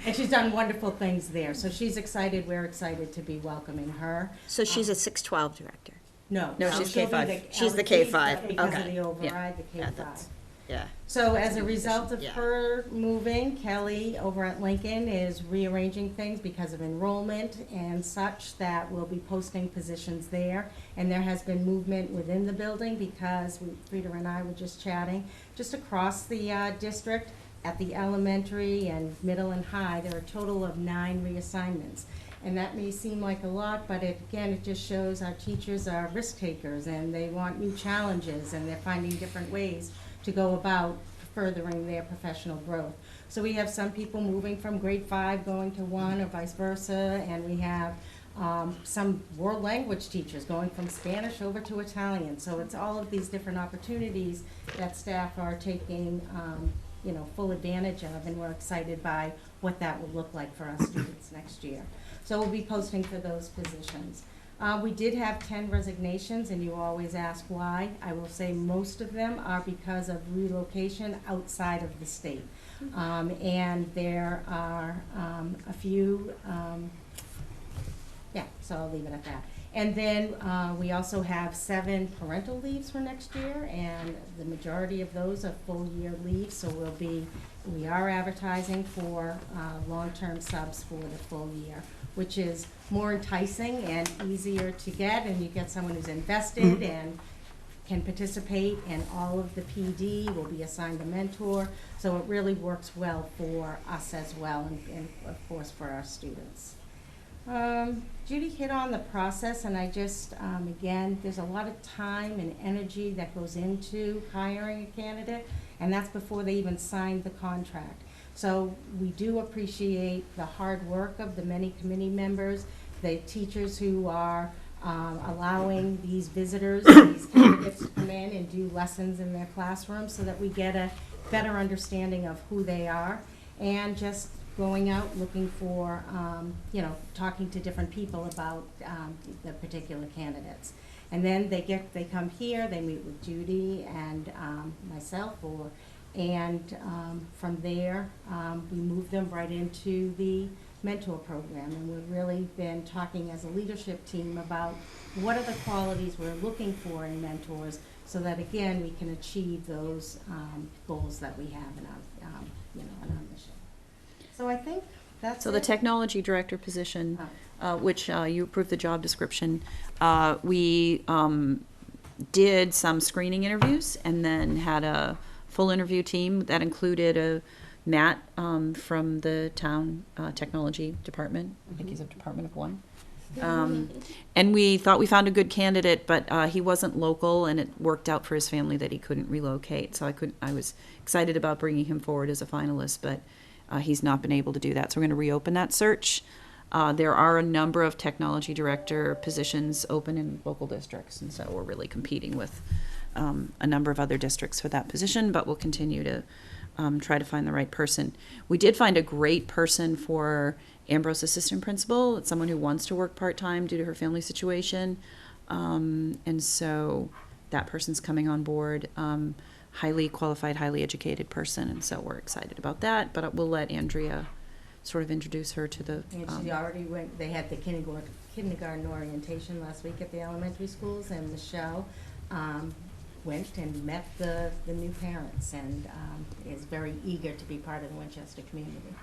J: And she's done wonderful things there. So she's excited. We're excited to be welcoming her.
A: So she's a 612 director.
J: No,
I: No, she's
J: she'll be
I: K5.
A: She's the
J: LT,
A: K5,
J: because of
A: okay.
J: the override, the
A: Yeah,
J: K5.
A: that's- Yeah.
J: So as a result of
A: Yeah.
J: her moving, Kelly over at Lincoln is rearranging things because of enrollment and such that we'll be posting positions there. And there has been movement within the building because Frida and I were just chatting, just across the district at the elementary and middle and high, there are a total of 9 reassignments. And that may seem like a lot, but it just shows our teachers are risk takers and they want new challenges and they're finding different ways to go about furthering their professional growth. So we have some people moving from grade 5 going to 1 or vice versa, and we have some world language teachers going from Spanish over to Italian. So it's all of these different opportunities that staff are taking full advantage of, and we're excited by what that will look like for our students next year. So we'll be posting for those positions. We did have 10 resignations, and you always ask why. I will say most of them are because of relocation outside of the state. And there are a few, so I'll leave it at that. And then we also have 7 parental leaves for next year, and the majority of those are full-year leaves, so we are advertising for long-term subs for the full year, which is more enticing and easier to get, and you get someone who's invested and can participate in all of the PD, will be assigned a mentor, so it really works well for us as well, and of course for our students. Judy hit on the process, and I just, again, there's a lot of time and energy that goes into hiring a candidate, and that's before they even sign the contract. So we do appreciate the hard work of the many committee members, the teachers who are allowing these visitors, these candidates to come in and do lessons in their classrooms so that we get a better understanding of who they are, and just going out looking for, talking to different people about the particular candidates. And then they come here, they meet with Judy and myself, and from there, we move them right into the mentor program. And we've really been talking as a leadership team about what are the qualities we're looking for in mentors, so that again, we can achieve those goals that we have in our mission. So I think that's
I: So
J: it.
I: the technology director position, which you approved the job description, we did some screening interviews and then had a full interview team that included Matt from the town technology department. I think he's a department of 1. And we thought we found a good candidate, but he wasn't local, and it worked out for his family that he couldn't relocate. So I was excited about bringing him forward as a finalist, but He's not been able to do that, so we're going to reopen that search. There are a number of technology director positions open in local districts, and so we're really competing with a number of other districts for that position, but we'll continue to try to find the right person. We did find a great person for Ambrose assistant principal. It's someone who wants to work part-time due to her family situation, and so that person's coming on board. Highly qualified, highly educated person, and so we're excited about that, but we'll let Andrea sort of introduce her to the.
J: And she already went, they had the kindergarten orientation last week at the elementary schools, and Michelle went and met the new parents, and is very eager to be part of the Winchester community.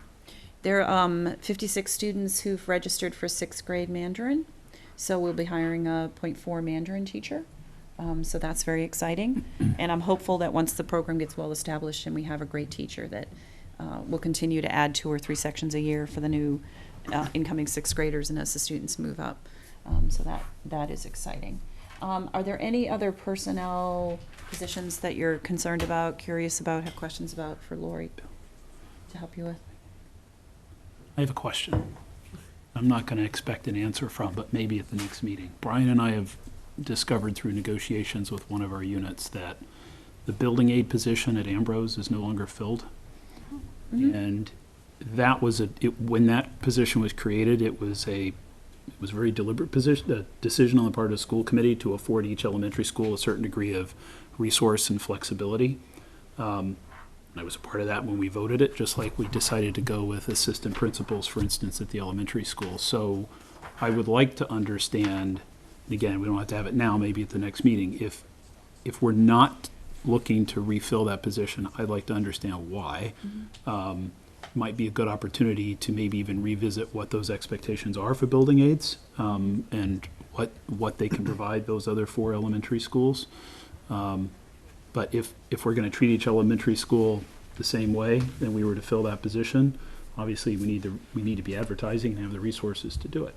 I: There are 56 students who've registered for 6th grade Mandarin, so we'll be hiring a .4 Mandarin teacher. So that's very exciting, and I'm hopeful that once the program gets well established and we have a great teacher, that we'll continue to add 2 or 3 sections a year for the new incoming 6th graders and as the students move up. So that is exciting. Are there any other personnel positions that you're concerned about, curious about, have questions about for Lori to help you with?
E: I have a question. I'm not going to expect an answer from, but maybe at the next meeting. Brian and I have discovered through negotiations with one of our units that the building aid position at Ambrose is no longer filled. Mm-hmm. And that was when that position was created, it was a very deliberate decision on the part of the school committee to afford each elementary school a certain degree of resource and flexibility. I was a part of that when we voted it, just like we decided to go with assistant principals, for instance, at the elementary school. So I would like to understand, and again, we don't have to have it now, maybe at the next meeting, if we're not looking to refill that position, I'd like to understand why. Mm-hmm. Might be a good opportunity to maybe even revisit what those expectations are for building aids, and what they can provide those other 4 elementary schools. But if we're going to treat each elementary school the same way, then we were to fill that position, obviously we need to be advertising and have the resources to do it.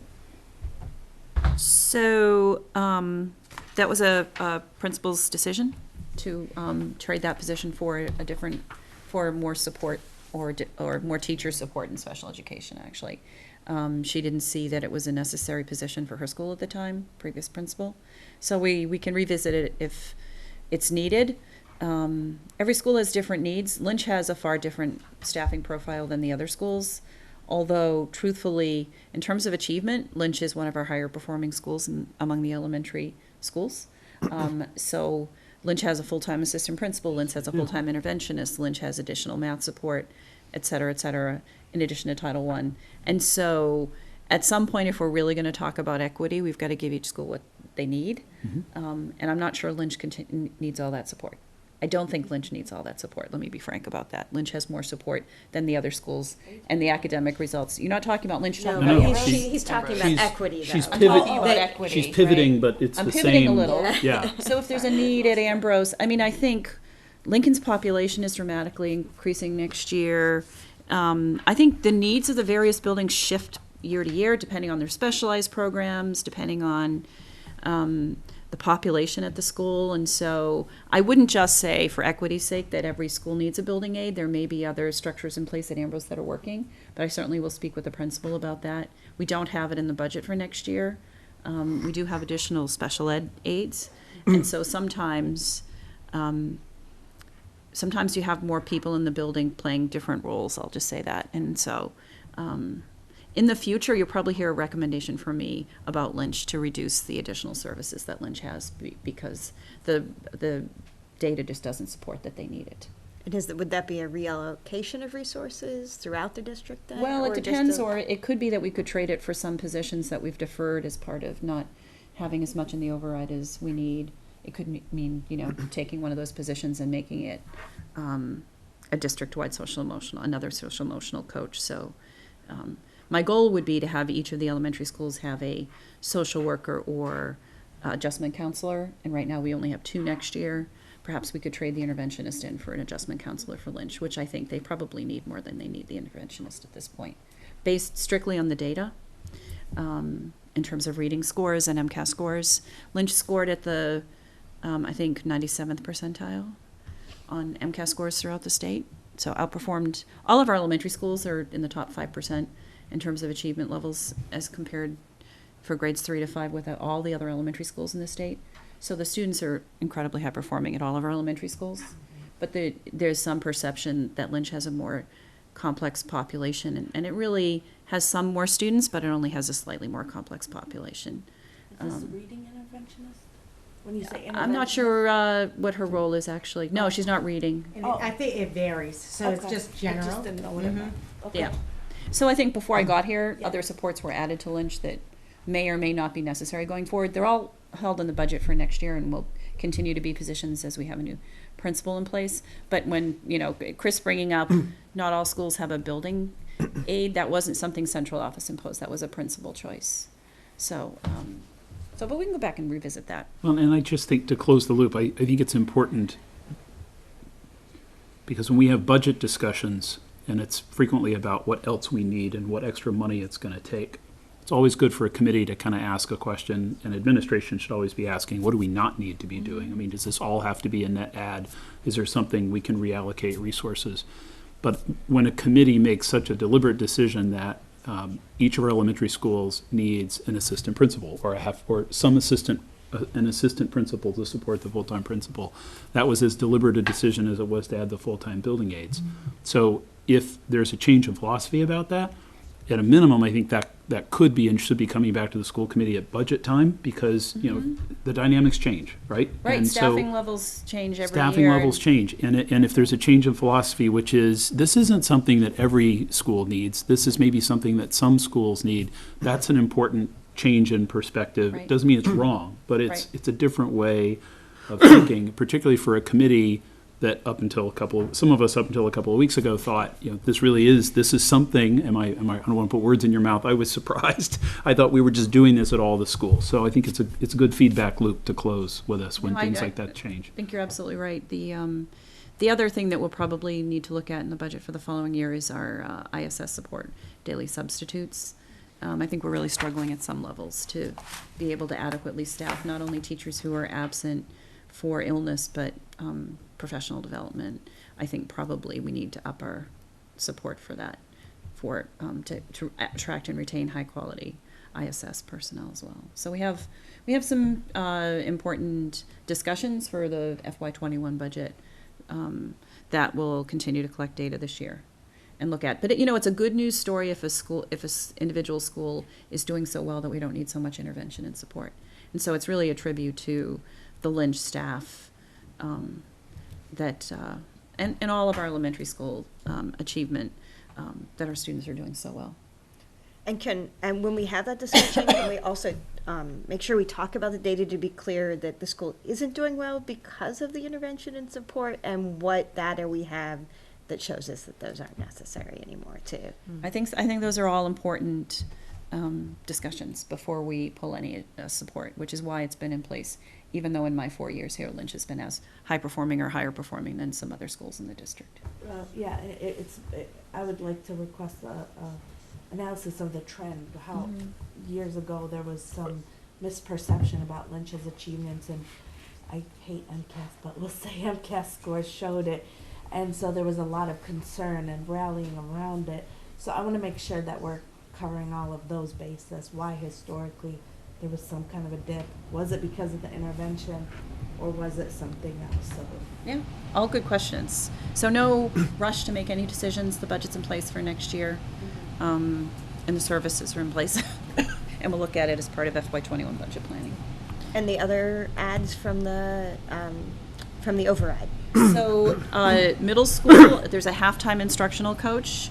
I: So that was a principal's decision to trade that position for for more support or more teacher support in special education, actually. She didn't see that it was a necessary position for her school at the time, previous principal. So we can revisit it if it's needed. Every school has different needs. Lynch has a far different staffing profile than the other schools. Although, truthfully, in terms of achievement, Lynch is one of our higher performing schools among the elementary schools. So Lynch has a full-time assistant principal, Lynch has a full-time interventionist, Lynch has additional math support, et cetera, in addition to Title I. And so at some point, if we're really going to talk about equity, we've got to give each school what they need. Mm-hmm. And I'm not sure Lynch needs all that support. I don't think Lynch needs all that support. Let me be frank about that. Lynch has more support than the other schools, and the academic results. You're not talking about Lynch. You're talking
A: No,
I: about
A: he's talking about equity, though.
E: She's
I: I'm talking about equity.
E: She's pivoting,
I: right?
E: but it's
I: I'm
E: the
I: pivoting
E: same.
I: a little.
E: Yeah.
I: So if there's a need at Ambrose, I mean, I think Lincoln's population is dramatically increasing next year. I think the needs of the various buildings shift year to year, depending on their specialized programs, depending on the population at the school. And so I wouldn't just say, for equity's sake, that every school needs a building aid. There may be other structures in place at Ambrose that are working, but I certainly will speak with the principal about that. We don't have it in the budget for next year. We do have additional special ed aids. And so sometimes you have more people in the building playing different roles, I'll just say that. And so in the future, you'll probably hear a recommendation from me about Lynch to reduce the additional services that Lynch has because the data just doesn't support that they need it.
A: Would that be a reallocation of resources throughout the district then?
I: Well, it
A: or
I: depends,
A: just
I: or it could be that we could trade it for some positions that we've deferred as part of not having as much in the override as we need. It could mean, taking one of those positions and making it a district-wide another social emotional coach. So my goal would be to have each of the elementary schools have a social worker or adjustment counselor, and right now we only have 2 next year. Perhaps we could trade the interventionist in for an adjustment counselor for Lynch, which I think they probably need more than they need the interventionist at this point, based strictly on the data. In terms of reading scores and MCAS scores, Lynch scored at the, I think, 97th percentile on MCAS scores throughout the state. So outperformed, all of our elementary schools are in the top 5% in terms of achievement levels as compared for grades 3 to 5 with all the other elementary schools in the state. So the students are incredibly high performing at all of our elementary schools. But there's some perception that Lynch has a more complex population, and it really has some more students, but it only has a slightly more complex population.
G: Is this a reading interventionist? When you say interventionist?
I: I'm not sure what her role is actually. No, she's not reading.
J: And I think it varies, so it's
G: Okay.
J: just
G: I
J: general.
G: just didn't know what it meant. Okay.
I: Yeah. So I think before I got here,
G: Yeah.
I: other supports were added to Lynch that may or may not be necessary going forward. They're all held in the budget for next year and will continue to be positions as we have a new principal in place. But when, Chris bringing up not all schools have a building aide, that wasn't something central office imposed. That was a principal choice. So, but we can go back and revisit that.
E: Well, and I just think to close the loop, I think it's important because when we have budget discussions, and it's frequently about what else we need and what extra money it's going to take, it's always good for a committee to kind of ask a question, and administration should always be asking, what do we not need to be doing? I mean, does this all have to be a net add? Is there something we can reallocate resources? But when a committee makes such a deliberate decision that each of our elementary schools needs an assistant principal or an assistant principal to support the full-time principal, that was as deliberate a decision as it was to add the full-time building aides. So if there's a change in philosophy about that, at a minimum, I think that could be and should be coming back to the school committee at budget time because, the dynamics change, right?
I: Right,
E: And so
I: staffing levels change every year.
E: staffing levels change. And if there's a change in philosophy, which is, this isn't something that every school needs, this is maybe something that some schools need, that's an important change in perspective.
I: Right.
E: It doesn't mean it's wrong, but
I: Right.
E: it's a different way of thinking, particularly for a committee that some of us up until a couple of weeks ago thought, this is something, I don't want to put words in your mouth, I was surprised. I thought we were just doing this at all the schools. So I think it's a good feedback loop to close with us when
I: No,
E: things like that change.
I: I think you're absolutely right. The other thing that we'll probably need to look at in the budget for the following year is our ISS support, daily substitutes. I think we're really struggling at some levels to be able to adequately staff not only teachers who are absent for illness, but professional development. I think probably we need to up our support for that, to attract and retain high quality ISS personnel as well. So we have some important discussions for the FY21 budget that will continue to collect data this year and look at. But it's a good news story if an individual school is doing so well that we don't need so much intervention and support. And so it's really a tribute to the Lynch staff and all of our elementary school achievement that our students are doing so well.
A: And when we have that discussion, can we also make sure we talk about the data to be clear that the school isn't doing well because of the intervention and support, and what data we have that shows us that those aren't necessary anymore too?
I: I think those are all important discussions before we pull any support, which is why it's been in place, even though in my 4 years here, Lynch has been as high performing or higher performing than some other schools in the district.
G: Yeah, I would like to request a analysis of the trend, how years ago there was some misperception about Lynch's achievements, and I hate MCAS, but we'll say MCAS scores showed it, and so there was a lot of concern and rallying around it. So I want to make sure that we're covering all of those bases, why historically there was some kind of a dip. Was it because of the intervention, or was it something else? So,
I: Yeah, all good questions. So no rush to make any decisions. The budget's in place for next year, and the services are in place. And we'll look at it as part of FY21 budget planning.
A: And the other ads from the override.
I: So middle school, there's a halftime instructional coach.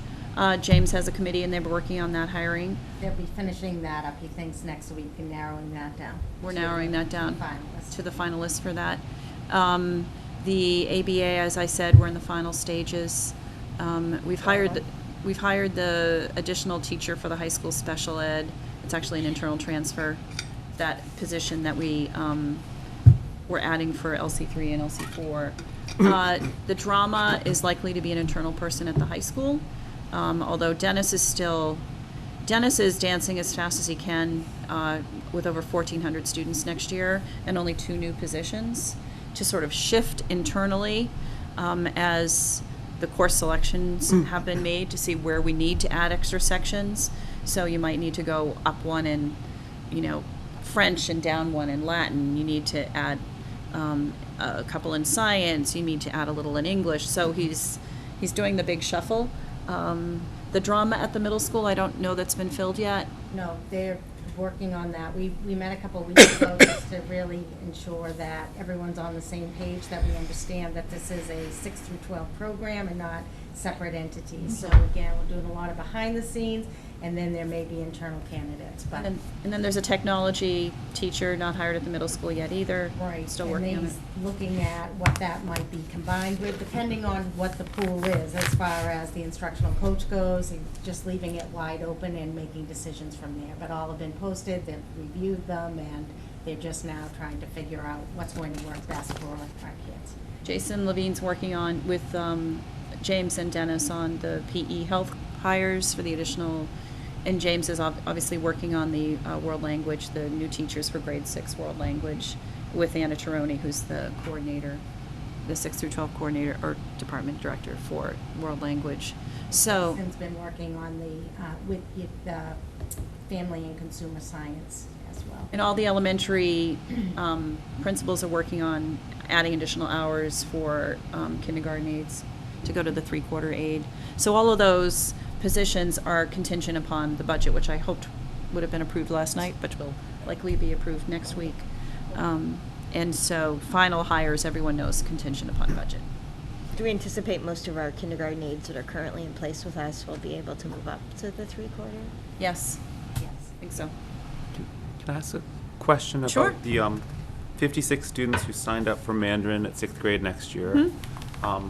I: James has a committee, and they're working on that hiring.
J: They'll be finishing that up, he thinks, next week and narrowing that down.
I: We're narrowing that down
J: Finalists.
I: to the finalists for that. The ABA, as I said, we're in the final stages. We've hired the additional teacher for the high school special ed. It's actually an internal transfer. That position that we're adding for LC3 and LC4. The drama is likely to be an internal person at the high school, although Dennis is dancing as fast as he can with over 1,400 students next year and only 2 new positions to sort of shift internally as the course selections have been made to see where we need to add extra sections. So you might need to go up one in, French and down one in Latin. You need to add a couple in science. You need to add a little in English. So he's doing the big shuffle. The drama at the middle school, I don't know that's been filled yet.
J: No, they're working on that. We met a couple of weeks ago just to really ensure that everyone's on the same page, that we understand that this is a 6 through 12 program and not separate entities. So again, we're doing a lot of behind the scenes, and then there may be internal candidates. But
I: And then there's a technology teacher not hired at the middle school yet either.
J: right,
I: Still
J: and
I: working on it.
J: he's looking at what that might be combined with, depending on what the pool is, as far as the instructional coach goes, and just leaving it wide open and making decisions from there. But all have been posted, they've reviewed them, and they're just now trying to figure out what's going to work best for our kids.
I: Jason Levine's working on, with James and Dennis, on the PE health hires for the additional, and James is obviously working on the world language, the new teachers for grade 6 world language, with Anna Tironi, who's the coordinator, the 6 through 12 coordinator, or department director for world language. So,
J: Jason's been working on with the family and consumer science as well.
I: and all the elementary principals are working on adding additional hours for kindergarten aides to go to the 3/4 aide. So all of those positions are contingent upon the budget, which I hoped would have been approved last night, but will likely be approved next week. And so final hires, everyone knows, contingent upon budget.
A: Do we anticipate most of our kindergarten aides that are currently in place with us will be able to move up to the 3/4?
I: Yes,
J: Yes.
I: I think so.
D: Can I ask a question about
I: Sure.
D: the 56 students who signed up for Mandarin at 6th grade next year?
I: Mm-hmm.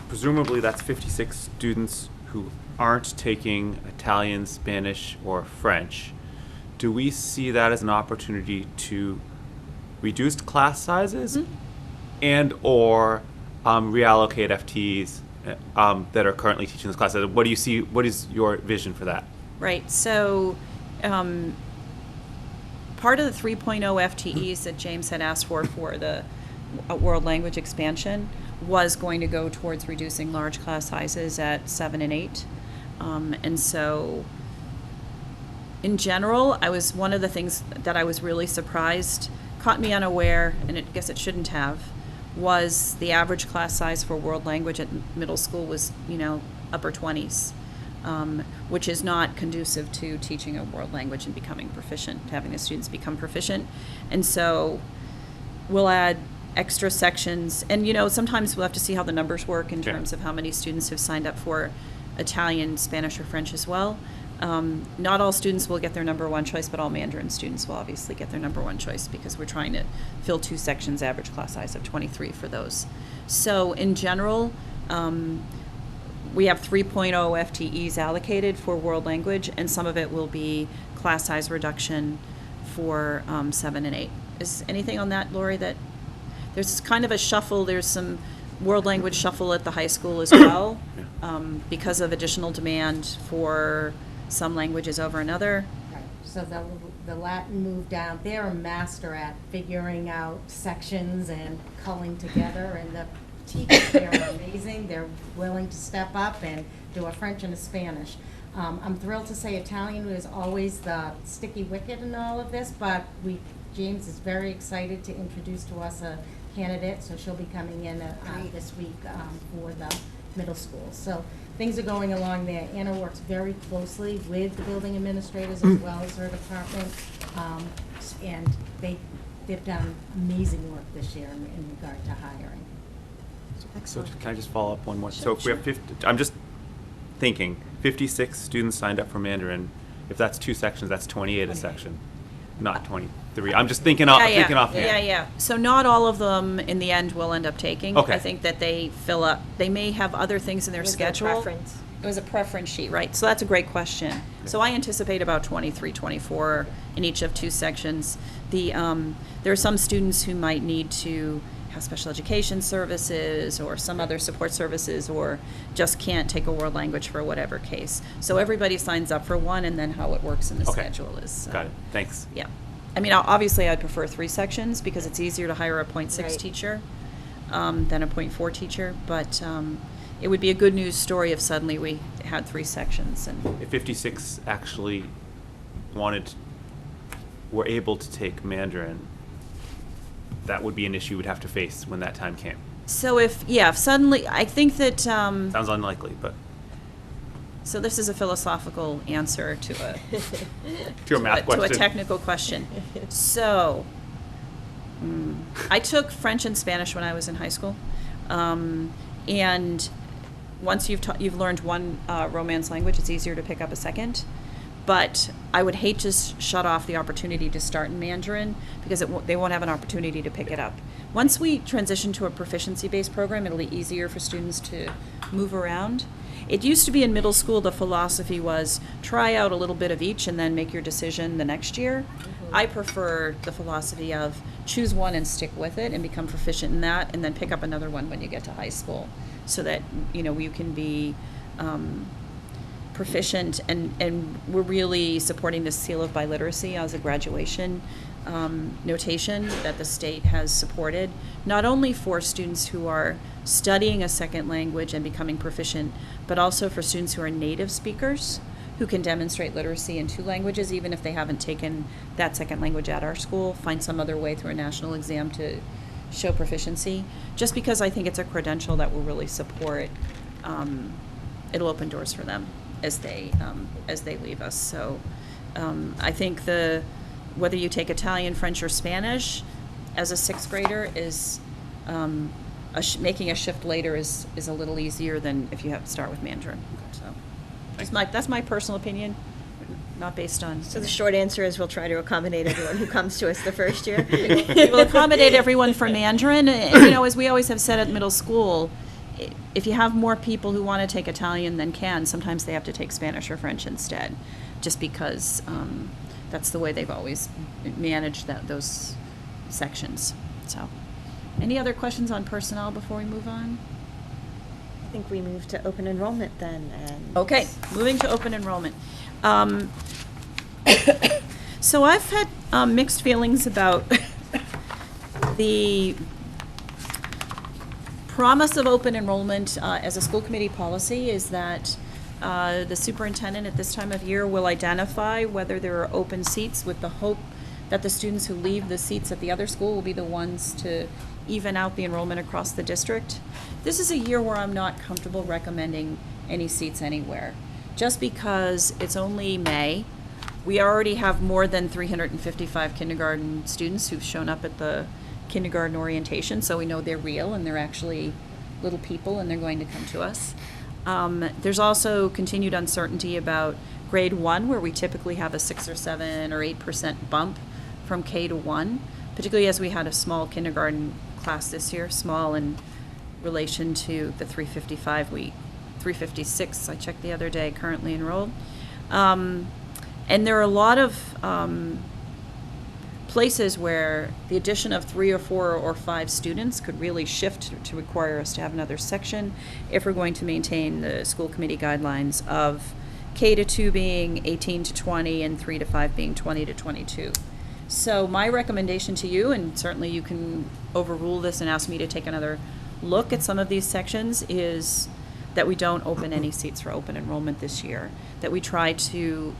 D: Presumably that's 56 students who aren't taking Italian, Spanish, or French. Do we see that as an opportunity to reduce class sizes and or reallocate FTEs that are currently teaching this class? What do you see? What is your vision for that?
I: Right, so part of the 3.0 FTEs that James had asked for the world language expansion was going to go towards reducing large class sizes at 7 and 8. And so, in general, one of the things that I was really surprised, caught me unaware, and I guess it shouldn't have, was the average class size for world language at middle school was, upper 20s, which is not conducive to teaching a world language and becoming proficient, having the students become proficient. And so we'll add extra sections, and sometimes we'll have to see how the numbers work in terms of how many students have signed up for Italian, Spanish, or French as well. Not all students will get their number 1 choice, but all Mandarin students will obviously get their number 1 choice, because we're trying to fill 2 sections, average class size of 23 for those. So in general, we have 3.0 FTEs allocated for world language, and some of it will be class size reduction for 7 and 8. Is anything on that, Lori, that there's kind of a shuffle? There's some world language shuffle at the high school as well, because of additional demand for some languages over another.
J: Right. So the Latin moved down. They're a master at figuring out sections and culling together, and the teachers there are amazing. They're willing to step up and do a French and a Spanish. I'm thrilled to say Italian is always the sticky wicket in all of this, but James is very excited to introduce to us a candidate, so she'll be coming in this week for the middle school. So things are going along there. Anna works very closely with the building administrators as well as her department, and they've done amazing work this year in regard to hiring.
D: So can I just follow up one more? So if we have 50, I'm just thinking, 56 students signed up for Mandarin. If that's 2 sections, that's 28 a section, not 23. I'm just thinking off.
I: Yeah. So not all of them in the end will end up taking.
D: Okay.
I: I think that they fill up. They may have other things in their schedule.
A: Preference?
I: It was a preference sheet, right? So that's a great question. So I anticipate about 23, 24 in each of 2 sections. There are some students who might need to have special education services or some other support services, or just can't take a world language for whatever case. So everybody signs up for one, and then how it works in the schedule is.
D: Got it. Thanks.
I: Yeah. I mean, obviously I'd prefer 3 sections because it's easier to hire a .6
A: Right.
I: teacher. than a .4 teacher, but it would be a good news story if suddenly we had 3 sections. And
D: If 56 actually were able to take Mandarin, that would be an issue we'd have to face when that time came.
I: so if suddenly, I think that,
D: Sounds unlikely, but
I: so this is a philosophical answer to a
D: to a math
I: to a
D: question.
I: technical question. So, I took French and Spanish when I was in high school, and once you've learned one Romance language, it's easier to pick up a second. But I would hate to shut off the opportunity to start in Mandarin because they won't have an opportunity to pick it up. Once we transition to a proficiency-based program, it'll be easier for students to move around. It used to be in middle school, the philosophy was try out a little bit of each and then make your decision the next year. I prefer the philosophy of choose one and stick with it and become proficient in that, and then pick up another one when you get to high school, so that you can be proficient, and we're really supporting the seal of biliteracy as a graduation notation that the state has supported, not only for students who are studying a second language and becoming proficient, but also for students who are native speakers who can demonstrate literacy in 2 languages, even if they haven't taken that second language at our school, find some other way through a national exam to show proficiency, just because I think it's a credential that will really support, it'll open doors for them as they leave us. So I think whether you take Italian, French, or Spanish as a 6th grader is making a shift later is a little easier than if you have to start with Mandarin. So that's my personal opinion, not based on.
A: So the short answer is we'll try to accommodate everyone who comes to us the first year.
I: We will accommodate everyone for Mandarin. And, as we always have said at middle school, if you have more people who want to take Italian than can, sometimes they have to take Spanish or French instead, just because that's the way they've always managed those sections. So, any other questions on personnel before we move on?
A: I think we move to open enrollment then. And
I: Okay, moving to open enrollment. So I've had mixed feelings about the promise of open enrollment as a school committee policy is that the superintendent at this time of year will identify whether there are open seats with the hope that the students who leave the seats at the other school will be the ones to even out the enrollment across the district. This is a year where I'm not comfortable recommending any seats anywhere, just because it's only May. We already have more than 355 kindergarten students who've shown up at the kindergarten orientation, so we know they're real and they're actually little people and they're going to come to us. There's also continued uncertainty about grade 1, where we typically have a 6 or 7 or 8% bump from K to 1, particularly as we had a small kindergarten class this year, small in relation to the 356 I checked the other day currently enrolled. And there are a lot of places where the addition of 3 or 4 or 5 students could really shift to require us to have another section if we're going to maintain the school committee guidelines of K to 2 being 18 to 20 and 3 to 5 being 20 to 22. So my recommendation to you, and certainly you can overrule this and ask me to take another look at some of these sections, is that we don't open any seats for open enrollment this year, that we try to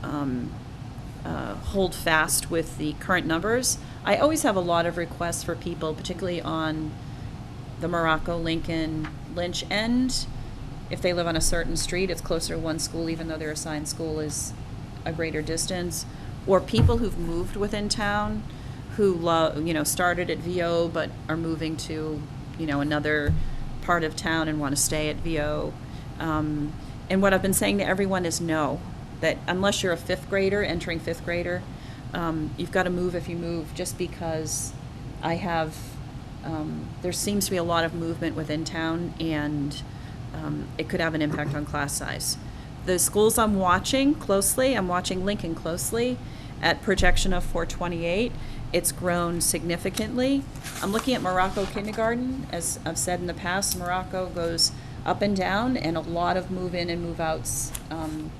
I: hold fast with the current numbers. I always have a lot of requests for people, particularly on the Morocco, Lincoln, Lynch end. If they live on a certain street, it's closer to one school, even though their assigned school is a greater distance. Or people who've moved within town, who started at VO but are moving to, another part of town and want to stay at VO. And what I've been saying to everyone is no, that unless you're a 5th grader entering 5th grader, you've got to move if you move, just because there seems to be a lot of movement within town, and it could have an impact on class size. The schools I'm watching closely, I'm watching Lincoln closely at projection of 428. It's grown significantly. I'm looking at Morocco kindergarten. As I've said in the past, Morocco goes up and down, and a lot of move-in and move-outs,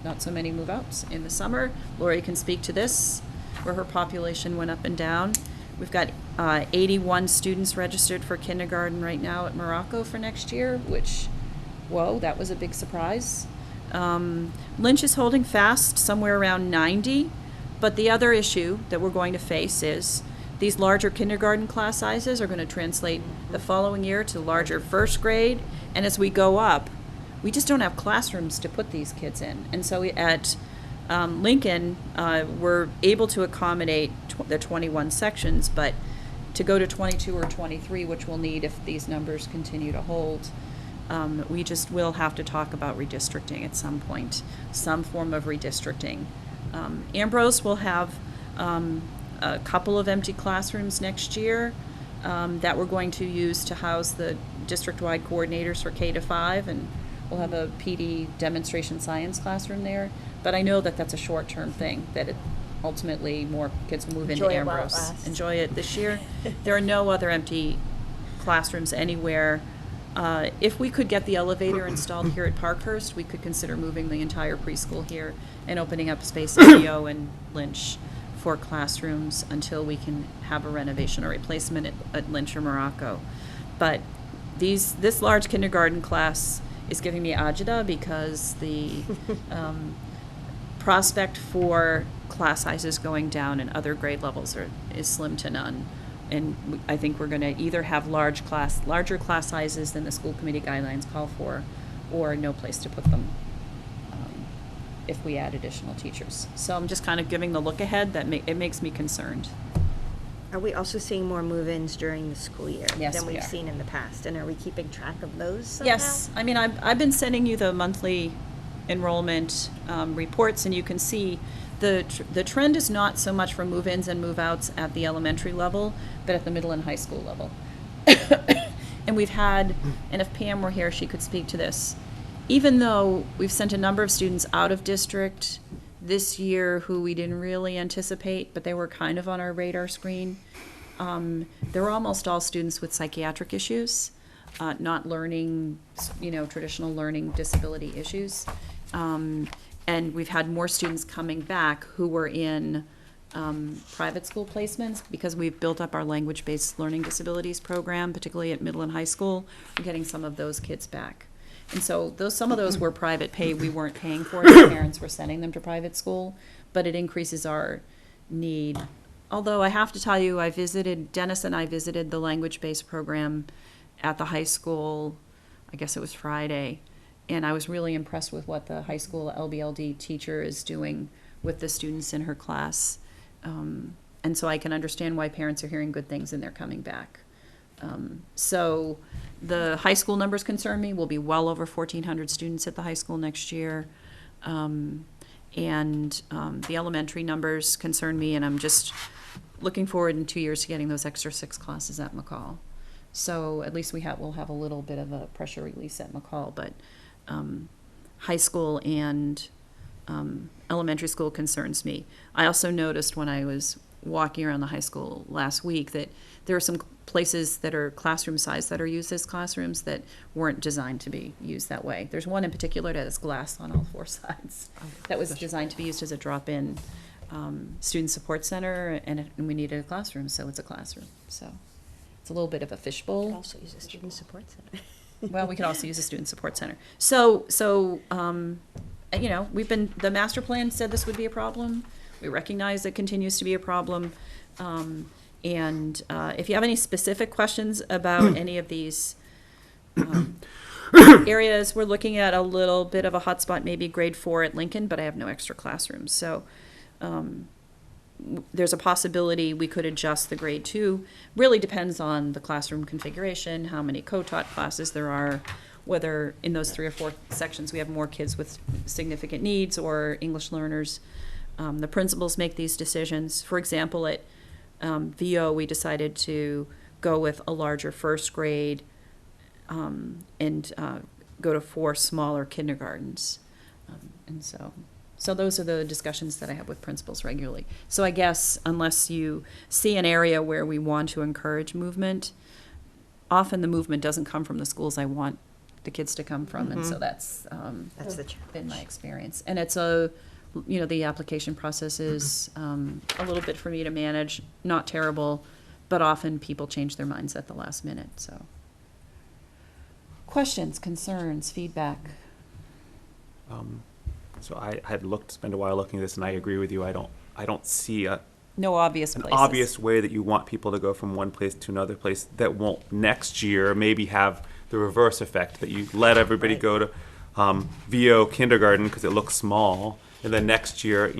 I: not so many move-outs in the summer. Lori can speak to this, where her population went up and down. We've got 81 students registered for kindergarten right now at Morocco for next year, which, whoa, that was a big surprise. Lynch is holding fast somewhere around 90, but the other issue that we're going to face is these larger kindergarten class sizes are going to translate the following year to larger first grade, and as we go up, we just don't have classrooms to put these kids in. And so at Lincoln, we're able to accommodate the 21 sections, but to go to 22 or 23, which we'll need if these numbers continue to hold, we just will have to talk about redistricting at some point, some form of redistricting. Ambrose will have a couple of empty classrooms next year that we're going to use to house the district-wide coordinators for K-5, and we'll have a PD demonstration science classroom there. But I know that that's a short-term thing, that ultimately more kids will move into
G: Enjoy it while it
I: Ambrose.
G: lasts.
I: Enjoy it this year. There are no other empty classrooms anywhere. If we could get the elevator installed here at Parkhurst, we could consider moving the entire preschool here and opening up space at Theo and Lynch for classrooms until we can have a renovation or replacement at Lynch or Morocco. But this large kindergarten class is giving me agita because the prospect for class sizes going down in other grade levels is slim to none. And I think we're going to either have larger class sizes than the school committee guidelines call for, or no place to put them if we add additional teachers. So I'm just kind of giving the look ahead that it makes me concerned.
A: Are we also seeing more move-ins during the school year
I: Yes,
A: than
I: we
A: we've
I: are.
A: seen in the past? And are we keeping track of those somehow?
I: Yes, I mean, I've been sending you the monthly enrollment reports, and you can see the trend is not so much for move-ins and move-outs at the elementary level, but at the middle and high school level. And we've had, and if Pam were here, she could speak to this. Even though we've sent a number of students out of district this year who we didn't really anticipate, but they were kind of on our radar screen, they're almost all students with psychiatric issues, not learning, traditional learning disability issues. And we've had more students coming back who were in private school placements because we've built up our language-based learning disabilities program, particularly at middle and high school. We're getting some of those kids back. And so some of those were private pay. We weren't paying for it. The parents were sending them to private school, but it increases our need. Although I have to tell you, Dennis and I visited the language-based program at the high school, I guess it was Friday, and I was really impressed with what the high school LBLD teacher is doing with the students in her class. And so I can understand why parents are hearing good things and they're coming back. So the high school numbers concern me. We'll be well over 1,400 students at the high school next year. And the elementary numbers concern me, and I'm just looking forward in 2 years to getting those extra 6 classes at McCall. So at least we'll have a little bit of a pressure release at McCall, but high school and elementary school concerns me. I also noticed when I was walking around the high school last week that there are some places that are classroom size that are used as classrooms that weren't designed to be used that way. There's one in particular that has glass on all 4 sides that was designed to be used as a drop-in student support center, and we needed a classroom, so it's a classroom. So it's a little bit of a
A: We could
I: fishbowl.
A: also use a student support center.
I: Well, we could also use a student support center. So the master plan said this would be a problem. We recognize it continues to be a problem. And if you have any specific questions about any of these areas, we're looking at a little bit of a hotspot, maybe grade 4 at Lincoln, but I have no extra classrooms. So there's a possibility we could adjust the grade 2. Really depends on the classroom configuration, how many co-taught classes there are, whether in those 3 or 4 sections we have more kids with significant needs or English learners. The principals make these decisions. For example, at VO, we decided to go with a larger first grade and go to 4 smaller kindergartens. And so those are the discussions that I have with principals regularly. So I guess unless you see an area where we want to encourage movement, often the movement doesn't come from the schools I want the kids to come from. And so that's
A: the challenge.
I: been my experience. And it's the application process is a little bit for me to manage, not terrible, but often people change their minds at the last minute, so. Questions, concerns, feedback?
D: So I had spent a while looking at this, and I agree with you. I don't see
I: No obvious
D: an
I: places.
D: obvious way that you want people to go from one place to another place that won't next year maybe have the reverse effect, that you let everybody go to VO kindergarten because it looks small, and then next year,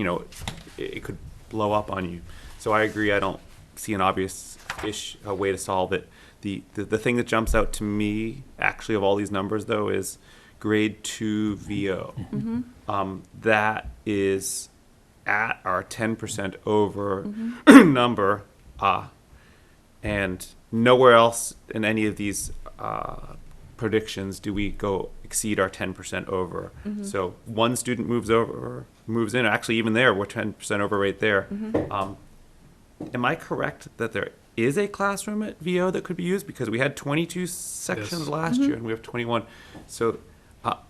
D: it could blow up on you. So I agree. I don't see an obvious way to solve it. The thing that jumps out to me, actually, of all these numbers, though, is grade 2 VO. That is at our 10% over number, and nowhere else in any of these predictions do we go exceed our 10% over. So one student moves in. Actually, even there, we're 10% over right there. Am I correct that there is a classroom at VO that could be used? Because we had 22 sections
E: Yes.
D: last year, and we have 21. So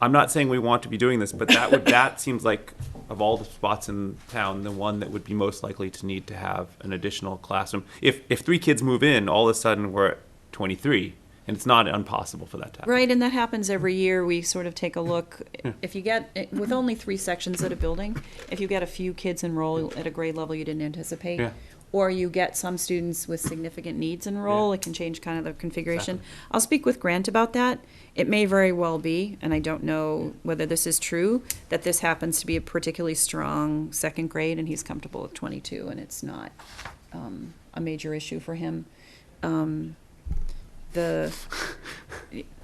D: I'm not saying we want to be doing this, but that seems like, of all the spots in town, the one that would be most likely to need to have an additional classroom. If 3 kids move in, all of a sudden we're at 23, and it's not impossible for that to happen.
I: Right, and that happens every year. We sort of take a look. If you get, with only 3 sections at a building, if you get a few kids enroll at a grade level you didn't anticipate,
D: Yeah.
I: or you get some students with significant needs enroll,
D: Yeah.
I: it can change kind of the configuration.
D: Exactly.
I: I'll speak with Grant about that. It may very well be, and I don't know whether this is true, that this happens to be a particularly strong second grade, and he's comfortable with 22, and it's not a major issue for him.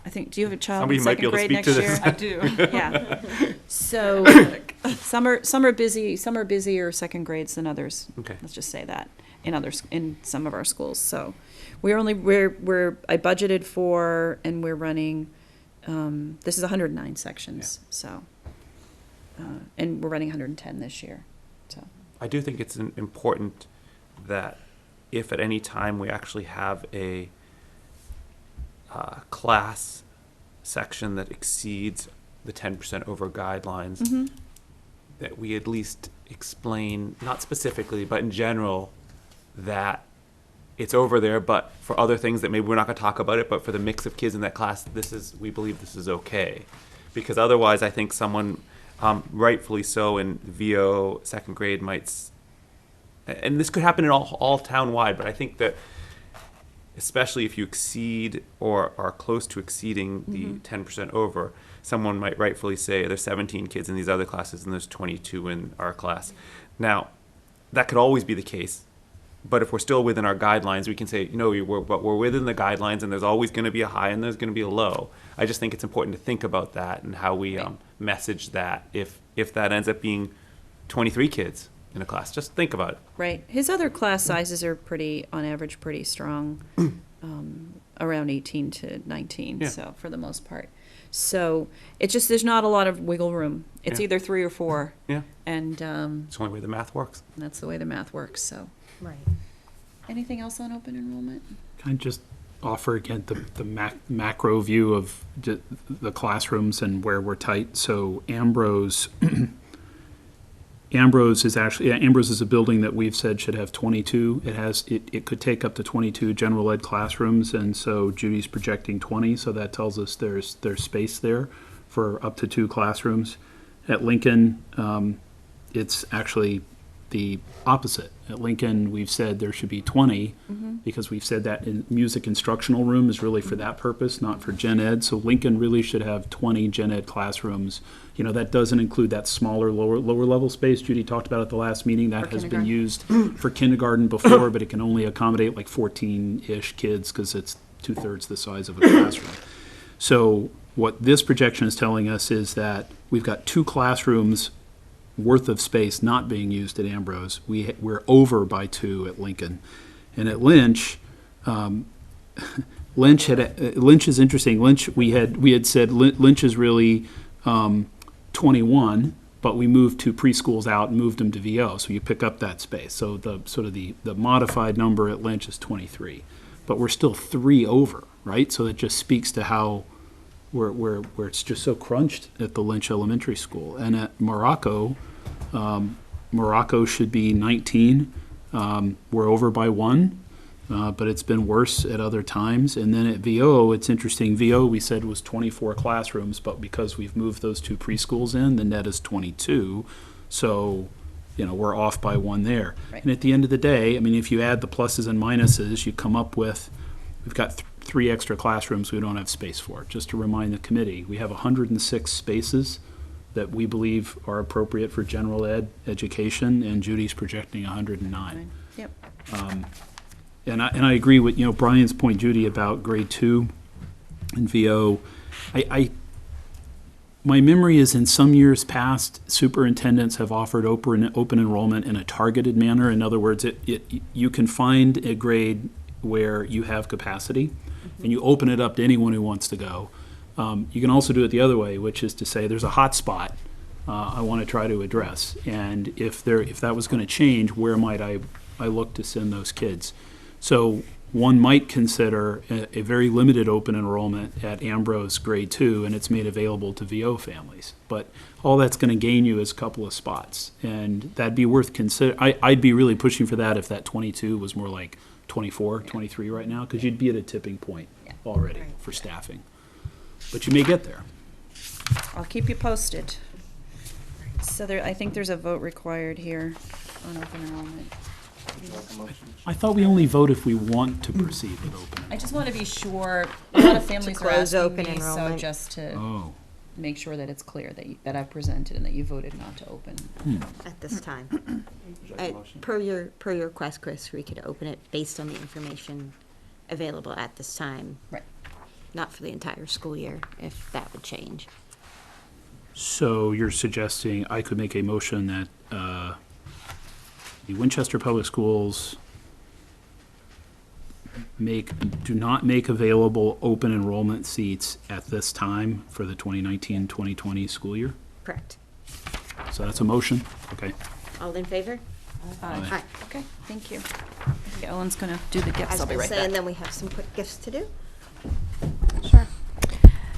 I: I think, do you have a child
D: Somebody
I: in
D: might be
I: second
D: able to
I: grade
D: speak
I: next
D: to
I: year?
D: this.
I: Yeah. So some are busy. Some are busier second grades than others.
D: Okay.
I: Let's just say that in some of our schools. So I budgeted for, and we're running. This is 109 sections.
D: Yeah.
I: So and we're running 110 this year. So
D: I do think it's important that if at any time we actually have a class section that exceeds the 10% over guidelines, that we at least explain, not specifically, but in general, that it's over there, but for other things that maybe we're not going to talk about it, but for the mix of kids in that class, we believe this is okay. Because otherwise, I think someone, rightfully so, in VO second grade and this could happen in all town-wide, but I think that especially if you exceed or are close to exceeding the 10% over, someone might rightfully say there's 17 kids in these other classes and there's 22 in our class. Now, that could always be the case, but if we're still within our guidelines, we can say, we're within the guidelines, and there's always going to be a high and there's going to be a low. I just think it's important to think about that and how we message that if that ends up being 23 kids in a class. Just think about it.
I: right, his other class sizes are on average, pretty strong, around 18 to 19.
D: Yeah.
I: So for the most part, so it's just there's not a lot of wiggle room. It's
D: Yeah.
I: either 3 or 4,
D: Yeah,
I: and
D: it's the only way the math works.
I: that's the way the math works. So
A: Right.
I: anything else on open enrollment?
E: Can I just offer again the macro view of the classrooms and where we're tight? So Ambrose is a building that we've said should have 22. It could take up to 22 general ed classrooms, and so Judy's projecting 20. So that tells us there's space there for up to 2 classrooms. At Lincoln, it's actually the opposite. At Lincoln, we've said there should be 20 because we've said that in music instructional room is really for that purpose, not for gen ed. So Lincoln really should have 20 gen ed classrooms. That doesn't include that smaller, lower level space Judy talked about at the last meeting. That has been used for kindergarten before, but it can only accommodate like 14-ish kids because it's 2/3 the size of a classroom. So what this projection is telling us is that we've got 2 classrooms worth of space not being used at Ambrose. We're over by 2 at Lincoln, and at Lynch, Lynch is interesting. We had said Lynch is really 21, but we moved 2 preschools out and moved them to VO, so you pick up that space. So the modified number at Lynch is 23, but we're still 3 over, right? So it just speaks to how where it's just so crunched at the Lynch Elementary School. And at Morocco should be 19. We're over by 1. but it's been worse at other times. And then at VO, it's interesting, VO we said was 24 classrooms, but because we've moved those 2 preschools in, the net is 22. So, we're off by 1 there.
I: Right.
E: And at the end of the day, I mean, if you add the pluses and minuses, you come up with, we've got 3 extra classrooms we don't have space for. Just to remind the committee, we have 106 spaces that we believe are appropriate for general ed education, and Judy's projecting 109.
I: Yep.
E: And I agree with, Brian's point, Judy, about grade 2 and VO. My memory is in some years past, superintendents have offered open enrollment in a targeted manner. In other words, you can find a grade where you have capacity, and you open it up to anyone who wants to go. You can also do it the other way, which is to say there's a hot spot I want to try to address. And if that was going to change, where might I look to send those kids? So one might consider a very limited open enrollment at Ambrose grade 2, and it's made available to VO families. But all that's going to gain you is a couple of spots, and that'd be worth consider. I'd be really pushing for that if that 22 was more like 24, 23 right now, because you'd be at a tipping point already for staffing. But you may get there.
I: I'll keep you posted. So I think there's a vote required here on open enrollment.
E: I thought we only vote if we want to proceed with open.
I: I just want to be sure, a lot of families are
A: close
I: asking
A: open
I: me, so
A: enrollment.
I: just to
E: Oh,
I: make sure that it's clear that I've presented and that you voted not to open.
A: At this time. Per your request, Chris, we could open it based on the information available at this time.
I: Right.
A: Not for the entire school year, if that would change.
E: so you're suggesting I could make a motion that the Winchester Public Schools do not make available open enrollment seats at this time for the 2019-2020 school year?
A: Correct.
E: So that's a motion? Okay.
A: All in favor? Aye.
I: Okay, thank you. Okay, Ellen's gonna do the
A: I
I: gifts,
A: was
I: I'll be
A: gonna
I: right
A: say,
I: back.
A: and then we have some quick gifts to do.
K: Sure.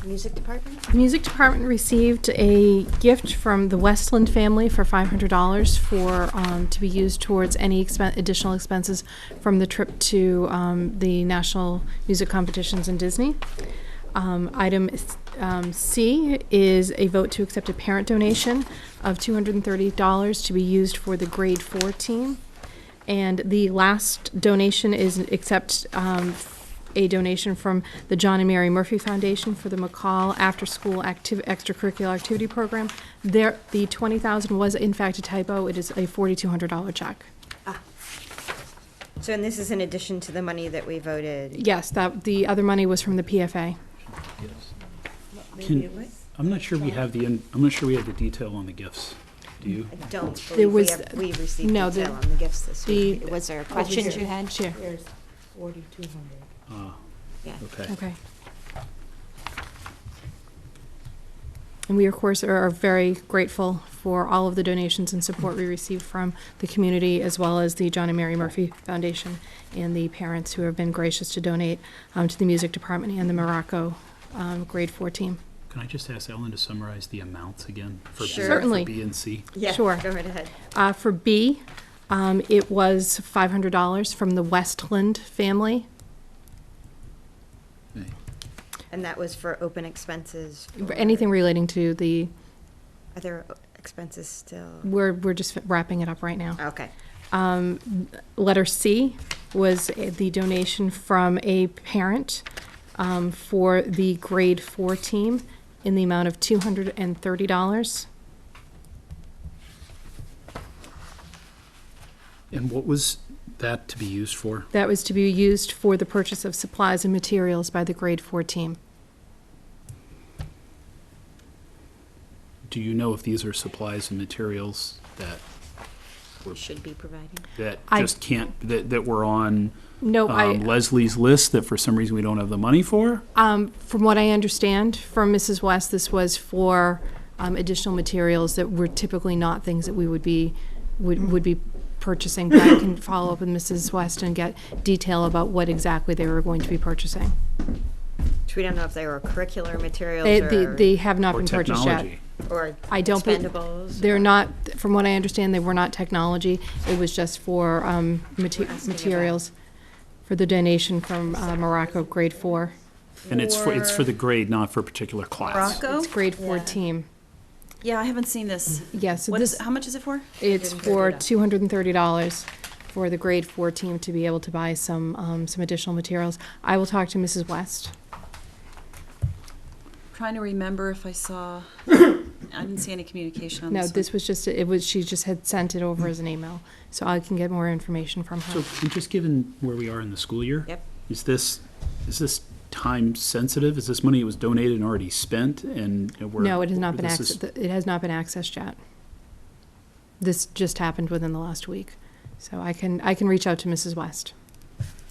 A: Music department?
K: The music department received a gift from the Westland family for $500 for to be used towards any additional expenses from the trip to the national music competitions in Disney. Item C is a vote to accept a parent donation of $230 to be used for the grade 4 team. And the last donation is accept a donation from the John and Mary Murphy Foundation for the McCall after-school extracurricular activity program. The $20,000 was in fact a typo. It is a $4,200 check.
A: So, and this is in addition to the money that we voted?
K: Yes, the other money was from the PFA.
E: I'm not sure we have I'm not sure we have the detail on the gifts. Do you?
A: I don't
K: There
A: believe
K: was-
A: we received
K: no,
A: detail on the gifts this
K: the-
A: week. Was there questions you had?
K: Sure.
G: There's 4,200.
A: Yeah.
E: Okay.
K: Okay. And we, of course, are very grateful for all of the donations and support we received from the community, as well as the John and Mary Murphy Foundation and the parents who have been gracious to donate to the music department and the Morocco grade 4 team.
E: Can I just ask Ellen to summarize the amounts again for B-
A: Sure.
K: Certainly.
E: for B and C?
A: Yeah,
K: Sure.
A: go right ahead.
K: For B, it was $500 from the Westland family.
E: Okay.
A: And that was for open expenses? for-
K: Anything relating to the,
A: Are there expenses still?
K: we're just wrapping it up right now.
A: Okay.
K: Letter C was the donation from a parent for the grade 4 team in the amount of $230.
E: And what was that to be used for?
K: That was to be used for the purchase of supplies and materials by the grade 4 team.
E: Do you know if these are supplies and materials that
A: Should be providing.
K: I-
E: just can't, that were on
K: No,
E: Leslie's list that for some reason we don't have the money for?
K: from what I understand from Mrs. West, this was for additional materials that were typically not things that we would be purchasing, but I can follow up with Mrs. West and get detail about what exactly they were going to be purchasing.
A: We don't know if they were curricular materials
K: They have not
E: Or
K: been purchased yet.
E: technology?
A: or
K: I don't believe-
A: expendables.
K: They're not, from what I understand, they were not technology. It was just for
A: asking about-
K: materials. for the donation from Morocco grade 4.
E: And it's for the grade, not for a particular class.
I: Morocco?
K: It's grade 4
G: Yeah.
K: team.
I: Yeah, I haven't seen this.
K: Yes, so
I: What is,
K: this,
I: how much is it for?
K: it's for $230 for the grade 4 team to be able to buy some additional materials. I will talk to Mrs. West.
I: Trying to remember if I saw, I didn't see any communication on
K: No,
I: this one.
K: this was just, she just had sent it over as an email, so I can get more information from her.
E: So, and just given where we are in the school year.
I: Yep.
E: Is this time sensitive? Is this money that was donated and already spent, and
K: No, it has not been
E: this is-
K: it has not been accessed yet. This just happened within the last week, so I can reach out to Mrs. West.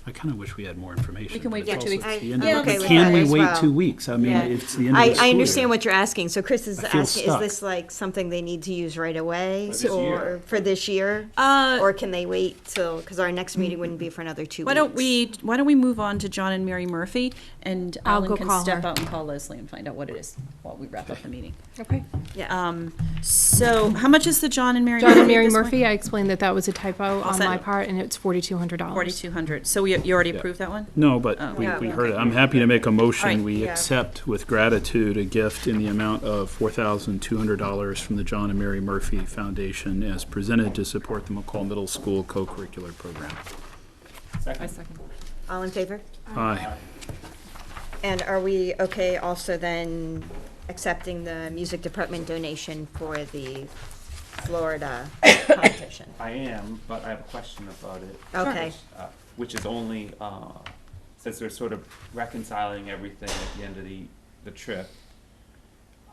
E: I kind of wish we had more information.
I: We can wait
E: but
I: for
E: it's
I: 2
E: also
I: weeks.
E: the end
A: I'm
E: of-
A: okay with
E: Can
A: that
E: we
A: as
E: wait
A: well.
E: 2 weeks? I mean,
I: Yeah.
E: it's the end of the school
A: I
E: year.
A: understand what you're asking. So Chris is
E: I feel
A: asking, is
E: stuck.
A: this like something they need to use right away?
D: For this
A: Or
D: year.
A: for this year?
I: Uh,
A: Or can they wait till, because our next meeting wouldn't be for another 2 weeks?
I: Why don't we move on to John and Mary Murphy, and
K: I'll
I: Alan
K: go
I: can
K: call
I: step
K: her.
I: out and call Leslie and find out what it is while we wrap up the meeting.
K: Okay.
A: Yeah.
I: So how much is the John and Mary?
K: John and Mary
I: this one?
K: Murphy, I explained that was a typo on
I: set.
K: my part, and it's $4,200.
I: 4,200. So you already approved that one?
E: No, but
I: Oh.
E: we
A: Yeah.
E: heard it. I'm happy to make a motion.
I: Alright.
E: We
A: Yeah.
E: accept with gratitude a gift in the amount of $4,200 from the John and Mary Murphy Foundation as presented to support the McCall Middle School co-curricular program.
H: I second.
A: All in favor?
E: Aye.
A: And are we okay also then accepting the music department donation for the Florida competition?
D: I am, but I have a question about it.
A: Okay.
D: Which is only, since they're sort of reconciling everything at the end of the trip,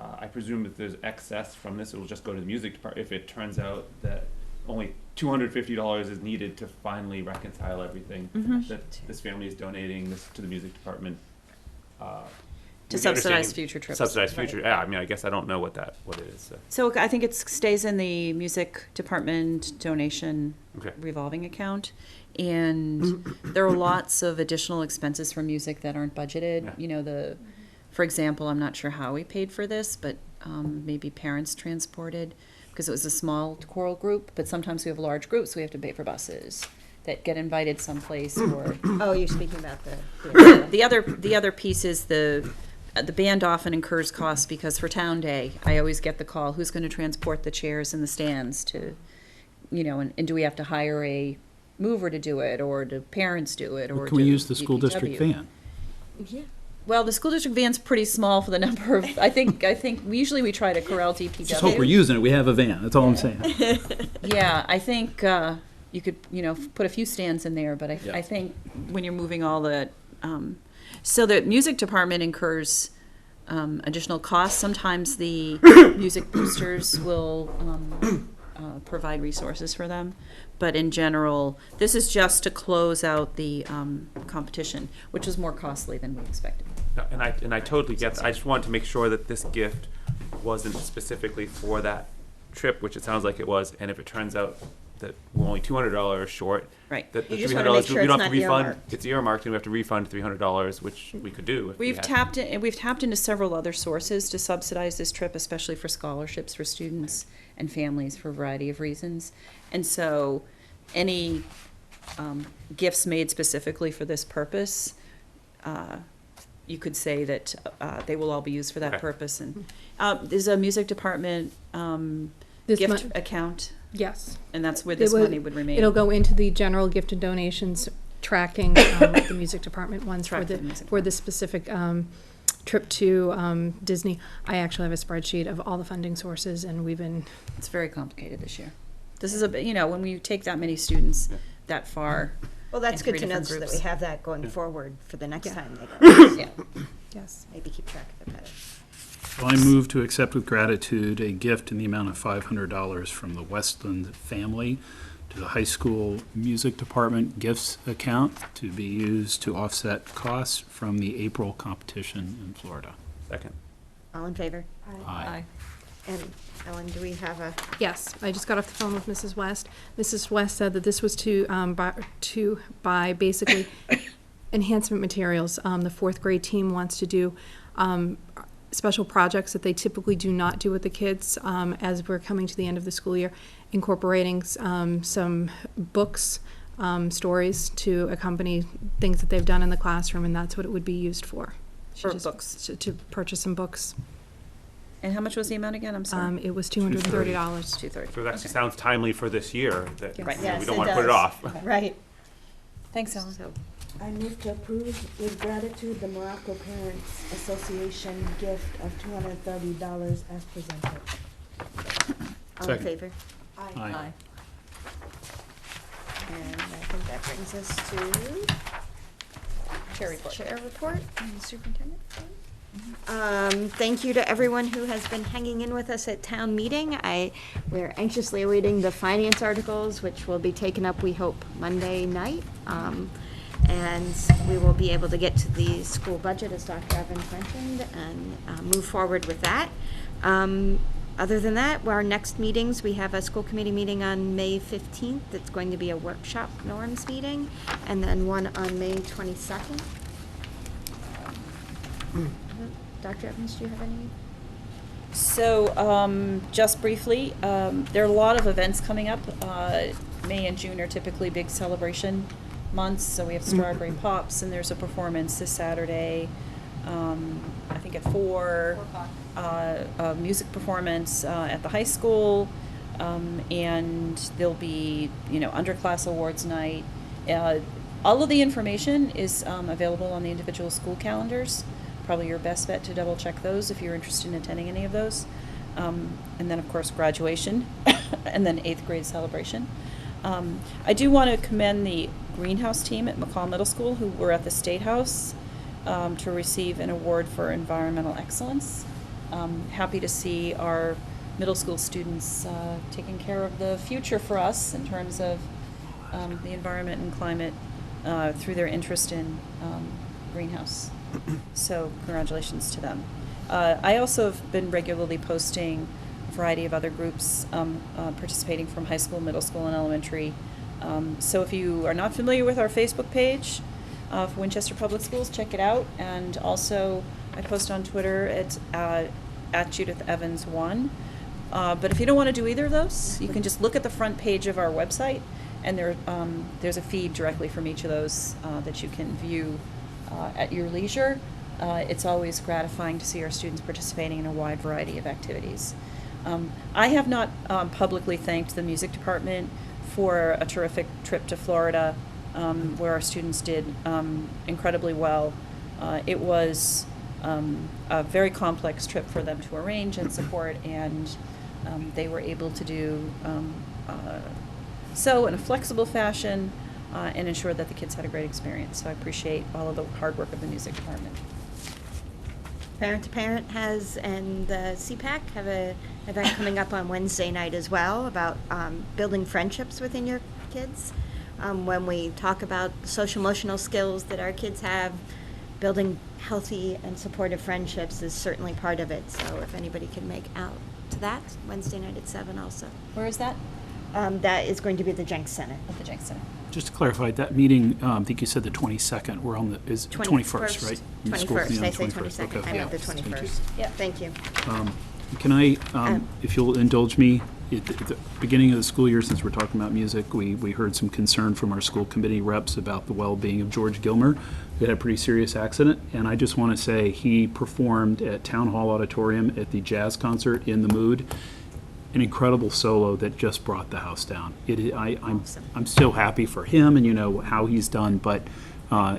D: I presume if there's excess from this, it'll just go to the music department. If it turns out that only $250 is needed to finally reconcile everything, that this family is donating this to the music department.
I: To
D: with the
I: subsidize
D: understanding-
I: future trips.
D: Subsidize future, yeah, I mean, I guess I don't know what it is, so.
I: So I think it stays in the music department donation
D: Okay.
I: revolving account. And there are lots of additional expenses for music that aren't budgeted.
D: Yeah.
I: You know, for example, I'm not sure how we paid for this, but maybe parents transported, because it was a small choral group, but sometimes we have large groups, so we have to pay for buses that get invited someplace or.
A: Oh, you're speaking about the.
I: The other piece is the band often incurs costs because for Town Day, I always get the call, who's going to transport the chairs and the stands to, and do we have to hire a mover to do it, or do parents do it, or
E: Can we
I: do
E: use the school district
I: DPW?
E: van?
I: Well, the school district van's pretty small for the number of, I think usually we try to corral DPW.
E: Just hope we're using it. We have a van. That's all I'm saying.
I: Yeah, I think you could, put a few stands in there, but
E: Yeah.
I: I think when you're moving all the, so the music department incurs additional costs. Sometimes the music boosters will provide resources for them. But in general, this is just to close out the competition, which is more costly than we expected.
D: No, and I totally get that. I just wanted to make sure that this gift wasn't specifically for that trip, which it sounds like it was. And if it turns out that we're only $200 short,
I: Right.
D: that the
A: You just
D: $300
A: wanna make sure
D: we don't
A: it's
D: have to
A: not
D: refund.
A: earmarked.
D: It's earmarked, and we have to refund $300, which we could do. If we
I: We've
D: had-
I: tapped into several other sources to subsidize this trip, especially for scholarships for students and families for a variety of reasons. And so any gifts made specifically for this purpose, you could say that they will all be used for that
D: Okay.
I: purpose. And there's a music department
K: This
I: gift
K: mon-
I: account,
K: Yes.
I: and that's where
K: It
I: this
K: would-
I: money would remain.
K: It'll go into the general gift and donations tracking the music department ones
I: Track the music
K: for the specific trip to Disney. I actually have a spreadsheet of all the funding sources, and we've been,
I: It's very complicated this year. This is when we take that many students that far.
A: Well, that's
I: in
A: good
I: 3
A: to know
I: different
A: so that we
I: groups.
A: have that going forward for the next
K: Yeah.
A: time they go.
I: Yeah.
K: yes.
A: Maybe keep track of it better.
E: Well, I move to accept with gratitude a gift in the amount of $500 from the Westland family to the high school music department gifts account to be used to offset costs from the April competition in Florida.
D: Second.
A: All in favor?
E: Aye.
A: And Ellen, do we have a?
K: Yes, I just got off the phone with Mrs. West. Mrs. West said that this was to buy basically enhancement materials. The fourth grade team wants to do special projects that they typically do not do with the kids as we're coming to the end of the school year, incorporating some books stories to accompany things that they've done in the classroom, and that's what it would be used for. She
I: For
K: just-
I: books.
K: To purchase some books.
I: And how much was the amount again? I'm sorry.
K: It was $230.
I: 230.
D: So it actually sounds timely for this year, that
I: Right.
D: you know, we
A: Yes,
D: don't
A: it
D: want to put it
A: does.
D: off.
A: Right.
I: Thanks, Ellen.
A: So,
G: I move to approve with gratitude the Morocco Parents Association gift of $230 as presented.
A: all in
E: Second.
A: favor?
E: Aye.
A: And I think that brings us to
I: Chair report.
A: Chair report and superintendent. Thank you to everyone who has been hanging in with us at town meeting. We're anxiously awaiting the finance articles, which will be taken up, we hope, Monday night. And we will be able to get to the school budget, as Dr. Evans mentioned, and move forward with that. Other than that, our next meetings, we have a school committee meeting on May 15th. It's going to be a workshop norms meeting, and then one on May 22nd. Dr. Evans, do you have any?
I: So, just briefly, there are a lot of events coming up. May and June are typically big celebration months, so we have Strawberry Pops, and there's a performance this Saturday, I think at 4, a music performance at the high school, and there'll be, underclass awards night. All of the information is available on the individual school calendars. Probably your best bet to double check those if you're interested in attending any of those. And then, of course, graduation, and then 8th grade celebration. I do want to commend the greenhouse team at McCall Middle School, who were at the State House to receive an award for environmental excellence. Happy to see our middle school students taking care of the future for us in terms of the environment and climate through their interest in greenhouse. So congratulations to them. I also have been regularly posting a variety of other groups participating from high school, middle school, and elementary. So if you are not familiar with our Facebook page for Winchester Public Schools, check it out. And also, I post on Twitter at Judith Evans 1. But if you don't want to do either of those, you can just look at the front page of our website, and there's a feed directly from each of those that you can view at your leisure. It's always gratifying to see our students participating in a wide variety of activities. I have not publicly thanked the music department for a terrific trip to Florida, where our students did incredibly well. It was a very complex trip for them to arrange and support, and they were able to do so in a flexible fashion and ensure that the kids had a great experience. So I appreciate all of the hard work of the music department.
A: Parent to Parent and the CPAC have an event coming up on Wednesday night as well about building friendships within your kids. When we talk about social emotional skills that our kids have, building healthy and supportive friendships is certainly part of it. So if anybody can make out to that, Wednesday night at 7 also.
I: Where is that?
A: That is going to be at the Jenks Center.
I: At the Jenks Center.
E: Just to clarify, that meeting, I think you said the 22nd, we're on the, is 21st, right? The school
A: 21st,
E: meeting on
A: I say
E: 21st.
A: 22nd,
E: Okay.
A: I meant the
E: Thank you.
A: 21st.
I: Yeah.
A: Thank you.
E: Can I, if you'll indulge me, at the beginning of the school year, since we're talking about music, we heard some concern from our school committee reps about the well-being of George Gilmer, who had a pretty serious accident. And I just want to say he performed at Town Hall Auditorium at the jazz concert In the Mood, an incredible solo that just brought the house down. I'm still happy for him and how he's done, but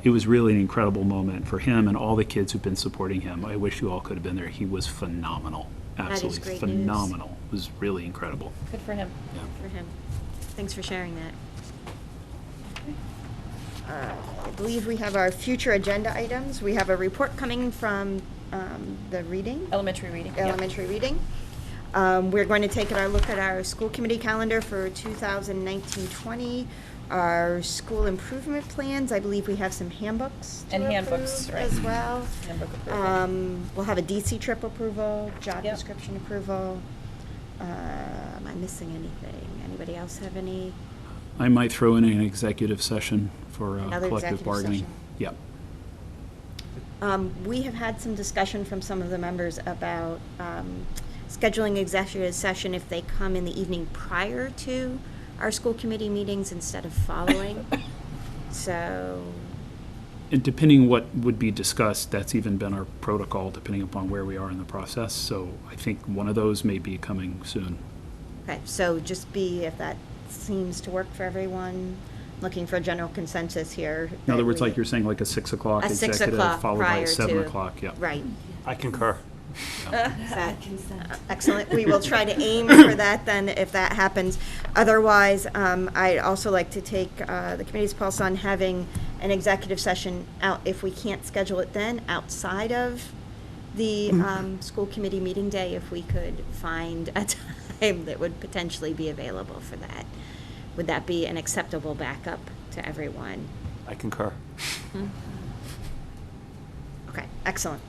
E: it was really an incredible moment for him and all the kids who've been supporting him. I wish you all could have been there. He was phenomenal.
A: That is
E: Absolutely
A: great
E: phenomenal. It was really incredible.
I: Good for him.
A: For him. Thanks for sharing that. I believe we have our future agenda items. We have a report coming from the reading.
I: Elementary reading. Yep.
A: Elementary reading. We're going to take a look at our school committee calendar for 2019-20, our school improvement plans. I believe we have some handbooks to
I: And handbooks,
A: approve
I: right.
A: as well.
I: Handbook approval.
A: We'll have a DC trip approval, job
I: Yep.
A: description approval. Am I missing anything? Anybody else have any?
E: I might throw in an executive session for
A: Another
E: collective
A: executive
E: bargaining.
A: session.
E: Yep.
A: We have had some discussion from some of the members about scheduling executive session if they come in the evening prior to our school committee meetings instead of following. So,
E: And depending what would be discussed, that's even been our protocol, depending upon where we are in the process. So I think one of those may be coming soon.
A: okay, so just be, if that seems to work for everyone, looking for a general consensus here.
E: In other
A: that
E: words,
A: we-
E: like you're saying, like a 6 o'clock
A: A 6
E: executive
A: o'clock
E: followed by
A: prior
E: a 7
A: to-
E: o'clock, yeah.
A: Right.
D: I concur.
A: That- Excellent. We will try to aim for that then, if that happens. Otherwise, I'd also like to take the committee's pulse on having an executive session out, if we can't schedule it then, outside of the school committee meeting day, if we could find a time that would potentially be available for that. Would that be an acceptable backup to everyone?
D: I concur.
A: Okay, excellent.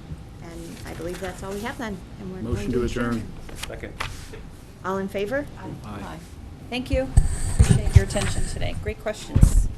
A: And I believe that's all we have then. And we're
E: Motion
A: going
E: to adjourn.
D: Second.
A: All in favor?
E: Aye.
I: Thank you. Appreciate your attention today. Great questions.